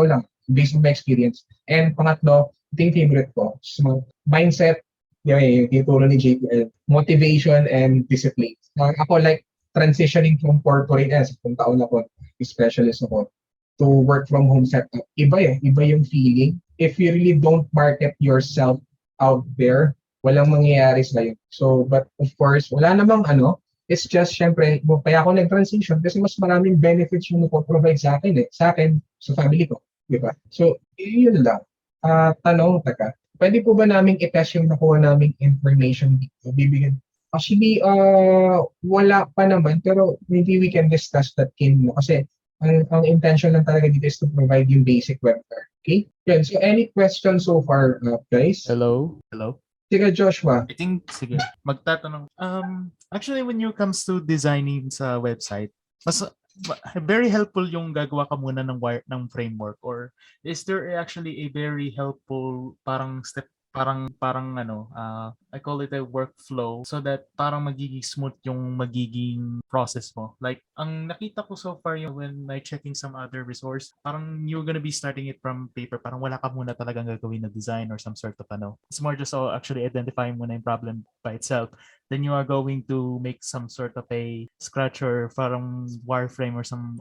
lang, based on my experience. And pangatlo, ito yung favorite ko, so, mindset, yung tituro ni JPL, motivation and discipline. Ako like transitioning from corporate, kung taon ako, specialist ako, to work from home setup. Iba yung feeling. If you really don't market yourself out there, walang mangyayari sa'yo. So, but of course, wala namang it's just, syempre, kaya ako nag-transition kasi mas maraming benefits yung provide sa akin sa akin, sa family ko. Diba? So, yun lang. Tanong, pwede po ba naming i-test yung nakuha naming information dito? Bibigyan. Actually, wala pa naman, pero maybe we can discuss that kasi ang intention lang talaga dito is to provide yung basic website. Okay? Yan. So, any questions so far, guys? Hello? Sige, Joshua. I think, sige, magtatanong. Actually, when it comes to designing sa website, mas very helpful yung gagawa ka muna ng framework, or is there actually a very helpful parang step, parang I call it a workflow, so that parang magiging smooth yung magiging process mo. Like, ang nakita ko so far yung when I checking some other resource, parang you're gonna be starting it from paper, parang wala ka muna talagang gagawin na design or some sort of It's more just actually identifying muna yung problem by itself. Then you are going to make some sort of a scratch or parang wireframe or some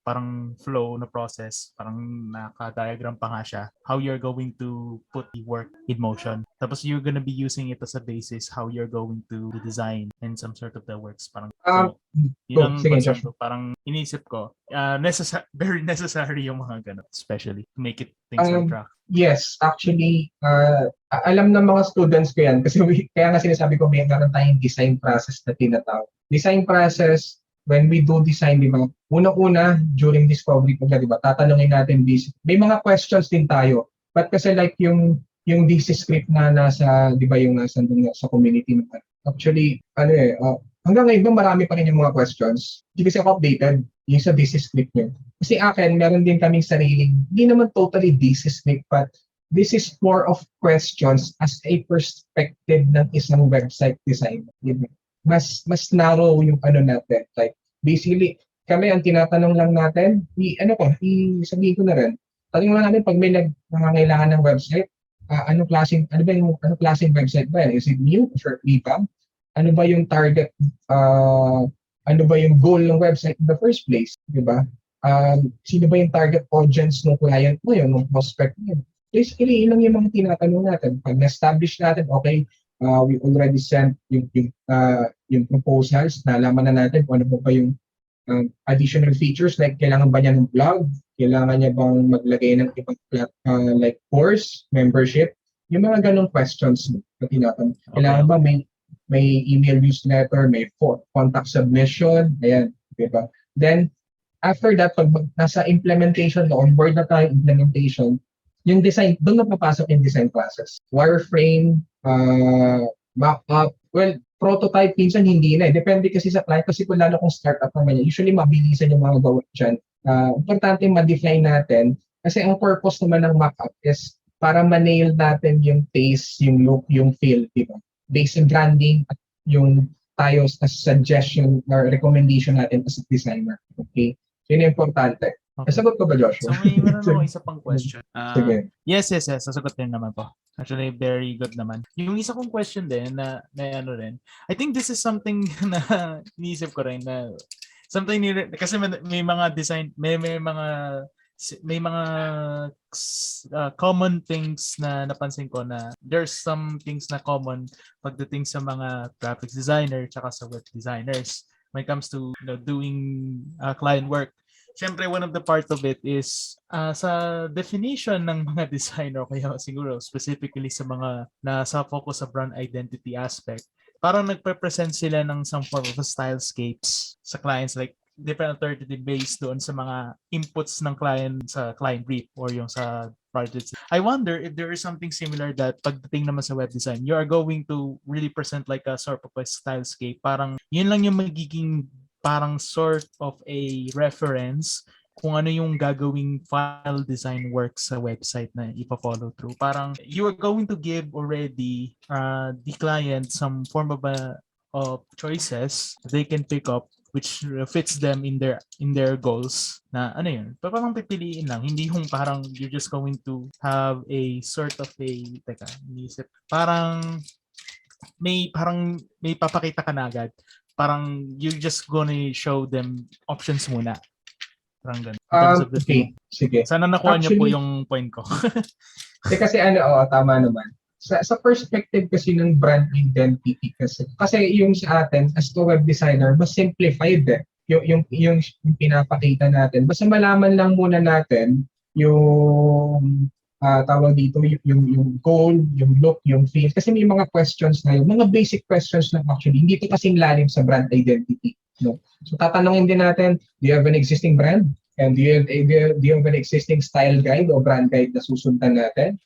parang flow na process, parang naka-diagram pa nga siya, how you're going to put the work in motion. Tapos you're gonna be using it as a basis how you're going to design in some sort of the works. Parang, yun ang concept ko. Parang inisip ko, very necessary yung mga ganun, especially to make it things on track. Yes, actually, alam ng mga students ko yan kasi kaya nga sinasabi ko may meron tayong design process na tinatawag. Design process, when we do design, di ba, unang-una, during discovery pa, di ba, tatanungin natin may mga questions din tayo. But kasi like yung DC script na nasa, di ba, yung nasa sa community naman. Actually, hanggang ngayon marami pa rin yung mga questions. Hindi kasi ako updated yung sa DC script nyo. Kasi akin, meron din kaming sariling, hindi naman totally DC script, but this is more of questions as a perspective ng isang website designer. Diba? Mas narrow yung natin. Like, basically, kami ang tinatanong lang natin, sabihin ko na rin, tanong lang natin pag may nangangailangan ng website, anong klaseng website ba yan? Is it new? Short revamp? Ano ba yung target, ano ba yung goal ng website in the first place? Diba? Sino ba yung target audience ng client mo yun, ng prospect mo yun? Basically, yun lang yung mga tinatanong natin. Pag na-establish natin, okay, we already sent yung proposals, nalaman na natin kung ano ba yung additional features like kailangan ba niya ng blog, kailangan niya bang maglagay ng ibang like course, membership, yung mga ganong questions na tinatanong. Kailangan ba may email newsletter, may contact submission, ayan, di ba? Then, after that, pag nasa implementation, on-board na tayo implementation, yung design, doon na papasok yung design process. Wireframe, mock-up, well, prototype minsan hindi na. Depende kasi sa client kasi kung lalo kung startup naman yan, usually mabilisan yung mga gawa dyan. Importante ma-define natin kasi ang purpose naman ng mock-up is para ma-nail natin yung taste, yung look, yung feel, di ba? Based on branding at yung tayo as suggestion or recommendation natin as a designer. Okay? So, yun yung importante. Okay. Sagot ko ba, Joshua? So may meron ako isa pang question. Sige. Yes. Sasagot din naman po. Actually, very good naman. Yung isa kong question din na ano rin, I think this is something na iniisip ko rin na something kasi may mga design, may mga common things na napansin ko na there's some things na common pagdating sa mga graphics designer tsaka sa web designers when it comes to doing client work. Siyempre, one of the part of it is sa definition ng mga designer, kaya siguro specifically sa mga nasa focus sa brand identity aspect, parang nagpe-present sila ng some form of stylescapes sa clients, like different authority based doon sa mga inputs ng client sa client brief or yung sa projects. I wonder if there is something similar that pagdating naman sa web design, you are going to really present like a sort of a stylescape. Parang yun lang yung magiging parang sort of a reference kung ano yung gagawing file design work sa website na ipa-follow through. Parang you are going to give already the client some form of choices they can pick up which fits them in their goals na ano yun. Parang pipiliin lang. Hindi yung parang you're just going to have a sort of a parang may papakita ka na agad. Parang you're just gonna show them options muna. Parang ganun. Okay, sige. Sana nakuha niyo po yung point ko. Kasi tama naman. Sa perspective kasi ng brand identity kasi yung sa atin as to web designer, mas simplified yung pinapakita natin. Basta malaman lang muna natin yung tawag dito yung goal, yung look, yung feel. Kasi may mga questions na yun, mga basic questions lang actually. Hindi ito kasing lalim sa brand identity. No? So tatanungin din natin, do you have an existing brand? And do you have an existing style guide o brand guide na susundan natin?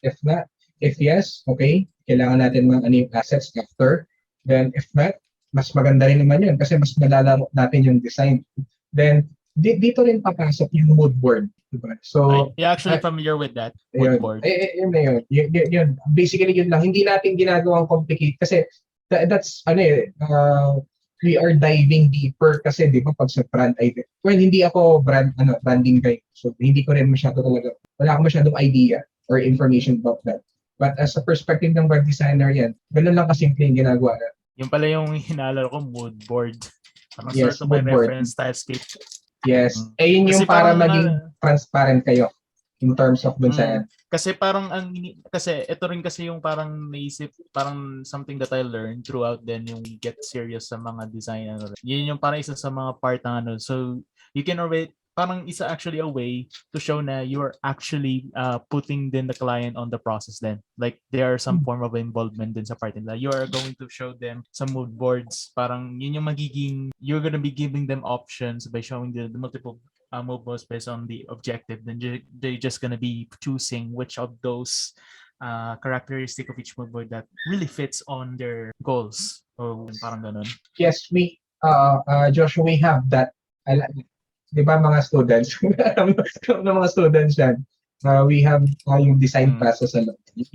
If yes, okay, kailangan natin mga yung assets after. Then if not, mas maganda rin naman yun kasi mas malalaman natin yung design. Then dito rin papasok yung mood board. Diba? So, you're actually familiar with that mood board. Yun na yun. Yun. Basically, yun lang. Hindi natin ginagawang complicated kasi that's, we are diving deeper kasi, di ba, pag sa brand identity. Well, hindi ako branding guy. So, hindi ko rin wala akong masyadong idea or information about that. But as a perspective ng web designer yan, ganun lang kasimple yung ginagawa na. Yung pala yung hinaalala ko, mood board. Parang Yes, sort of my mood board. reference stylescape. Yes. Yun yung para maging transparent kayo in terms of dun sa kasi parang kasi ito rin kasi yung parang naisip, parang something that I learned throughout then yung get serious sa mga design. Yun yung parang isa sa mga part ng so you can already parang isa actually a way to show na you're actually putting then the client on the process then. Like there are some form of involvement din sa part nila. You are going to show them some mood boards. Parang yun yung magiging, you're gonna be giving them options by showing the multiple mood boards based on the objective. Then they're just gonna be choosing which of those characteristic of each mood board that really fits on their goals. O parang ganun. Yes, Joshua, we have that. Di ba mga students? ng mga students yan. We have yung design process.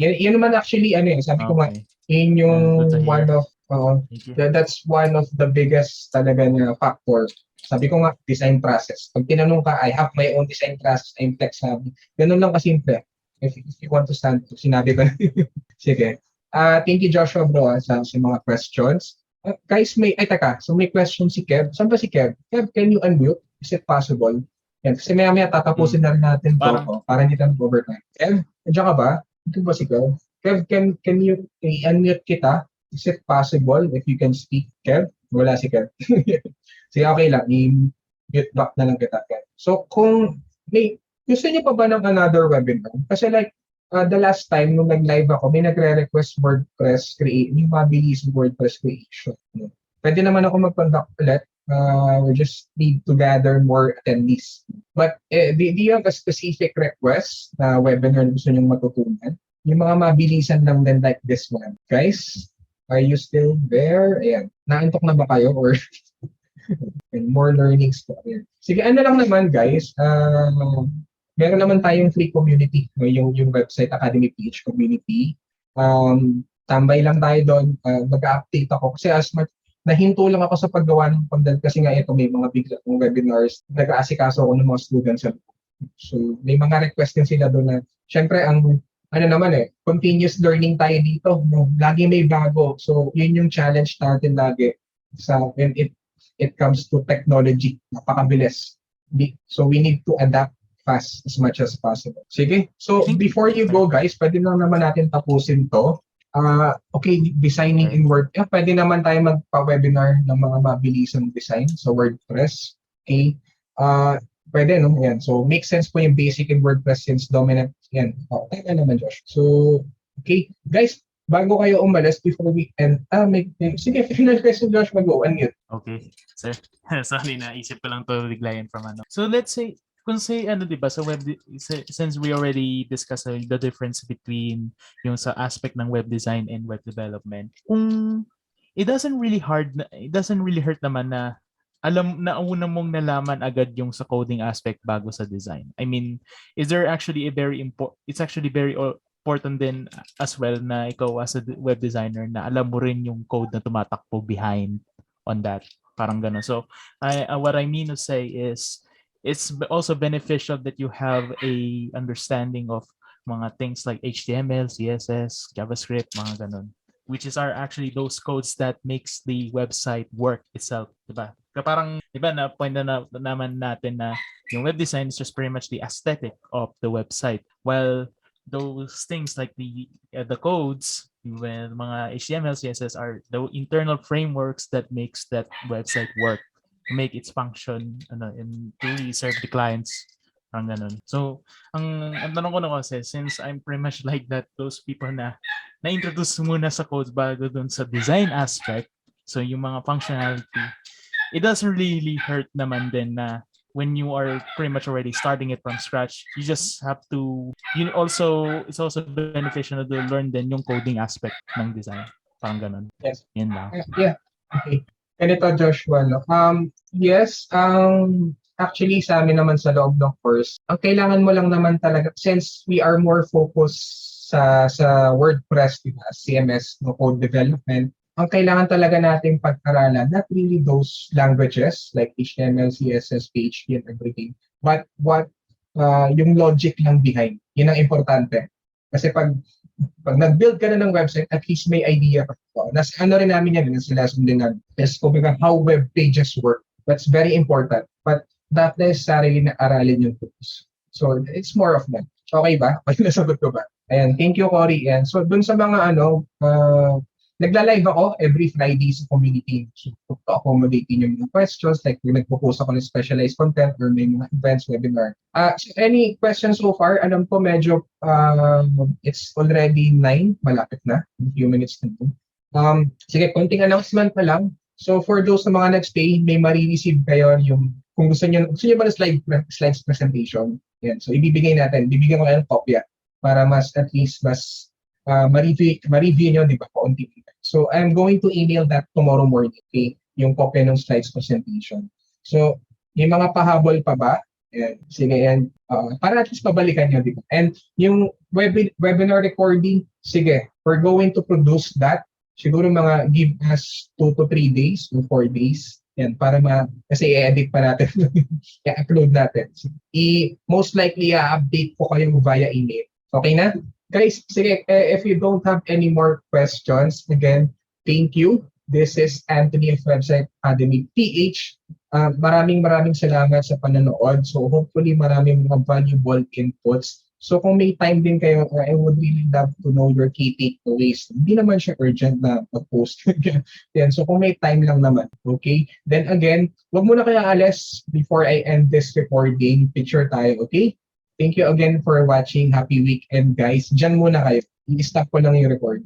Yan naman actually, sabi ko nga, yun yung one of, that's one of the biggest talaga na factor. Sabi ko nga, design process. Pag tinanong ka, I have my own design process, I'm tech savvy. Ganun lang kasimple. If you want to stand, sinabi ko na. Sige. Thank you, Joshua, bro, sa mga questions. Guys, may question si Kev. Saan ba si Kev? Kev, can you unmute? Is it possible? Yan. Kasi maya tatapusin na rin natin to para hindi tayo overtime. Kev, nandiyan ka ba? Ito ba si Kev? Kev, can you unmute kita? Is it possible if you can speak, Kev? Wala si Kev. Sige, okay lang. mute back na lang kita. So kung may gusto niyo pa ba ng another webinar? Kasi like the last time nung nag-live ako, may nagre-request WordPress yung mabilis WordPress creation. Pwede naman ako mag-conduct ulit. We just need to gather more attendees. But do you have a specific request na webinar na gusto niyong matutunan? Yung mga mabilisan lang din like this one. Guys, are you still there? Ayan. Naantok na ba kayo? Or and more learnings po. Ayan. Sige, ano lang naman guys. Meron naman tayong free community. No? Yung website Academy PH community. Tambay lang tayo doon. Mag-update ako. Kasi as much nahinto lang ako sa paggawa ng content kasi nga ito may mga bigla kong webinars, nag-aasikaso ako ng mga students. So may mga request din sila doon na, syempre ang ano naman continuous learning tayo dito. No? Lagi may bago. So yun yung challenge natin lagi when it comes to technology. Napakabilis. So we need to adapt fast as much as possible. Sige. So before you go guys, pwede na naman natin tapusin to. Okay, designing in WordPress. Pwede naman tayo magpa-webinar ng mga mabilisang design sa WordPress. Okay. Pwede, no? Yan. So, make sense po yung basic in WordPress since dominant. Yan. Tama naman, Josh. So, okay. Guys, bago kayo umalis before we end, sige, final question, Josh, mag-unmute. Okay, sir. Sorry, naisip ko lang to biglayan from ano. So, let's say, kung say ano diba sa since we already discussed the difference between yung sa aspect ng web design and web development, it doesn't really hurt naman na una mong nalaman agad yung sa coding aspect bago sa design. I mean, is there actually it's actually very important din as well na ikaw as a web designer na alam mo rin yung code na tumatakbo behind on that, parang gano'n. So what I mean to say is it's also beneficial that you have a understanding of mga things like HTML, CSS, JavaScript, mga ganun, which are actually those codes that makes the website work itself, diba? Parang, diba, na-point na naman natin na yung web design is just pretty much the aesthetic of the website, while those things like the codes, when mga HTML, CSS are the internal frameworks that makes that website work, make its function and truly serve the clients, ang ganun. So ang tanong ko na kasi, since I'm pretty much like that, those people na introduce muna sa codes bago dun sa design aspect, so yung mga functionality, it doesn't really hurt naman din na when you are pretty much already starting it from scratch, you just have to it's also beneficial to learn din yung coding aspect ng design, parang ganun. Yes. Yan lang. Yeah. Okay. Ganito, Joshua, no? Yes, actually sa amin naman sa loob ng course, ang kailangan mo lang naman talaga, since we are more focused sa WordPress, diba? CMS, no, code development, ang kailangan talaga nating pag-aralan, not really those languages like HTML, CSS, PHP, and everything, but what yung logic lang behind. Yun ang importante. Kasi pag nag-build ka na ng website, at least may idea ka. Nasa ano rin namin yan, nasa lesson din namin. Yes, kumbaga, how web pages work. That's very important. But not necessarily na aralin yung tools. So, it's more of that. Okay ba? Okay, nasagot ko ba? Ayan, thank you, Cory. And so, dun sa mga nagla-live ako every Friday sa community. So, to accommodate yung mga questions, like nagpo-post ako ng specialized content or may mga events, webinar. So any questions so far? Alam ko medyo it's already 9, malapit na, a few minutes na po. Sige, konting announcement na lang. So for those na mga nag-stay, may marireceive kayo yung, kung gusto nyo ba na slides presentation, yan. So ibibigay natin, bibigyan ko kayo ng kopya para at least ma-review nyo, di ba, kaunti. So, I'm going to email that tomorrow morning, okay? Yung copy ng slides presentation. So, yung mga pahabol pa ba? Ayan, sige yan. Para at least pabalikan nyo, di ba? And yung webinar recording, sige, we're going to produce that. Siguro mga give us 2 to 3 days or 4 days. Yan, para kasi i-edit pa natin. I-upload natin. Most likely, update ko kayo via email. Okay na? Guys, sige, if you don't have any more questions, again, thank you. This is Anthony of Website Academy PH. Maraming salamat sa panonood. So hopefully maraming mga valuable inputs. So kung may time din kayo, or I would really love to know your key takeaways. Hindi naman siya urgent na mag-post. Yan. So kung may time lang naman, okay? Then again, wag muna kayo alis before I end this recording. Picture tayo, okay? Thank you again for watching. Happy weekend, guys. Diyan muna kayo. I-stop ko lang yung recording.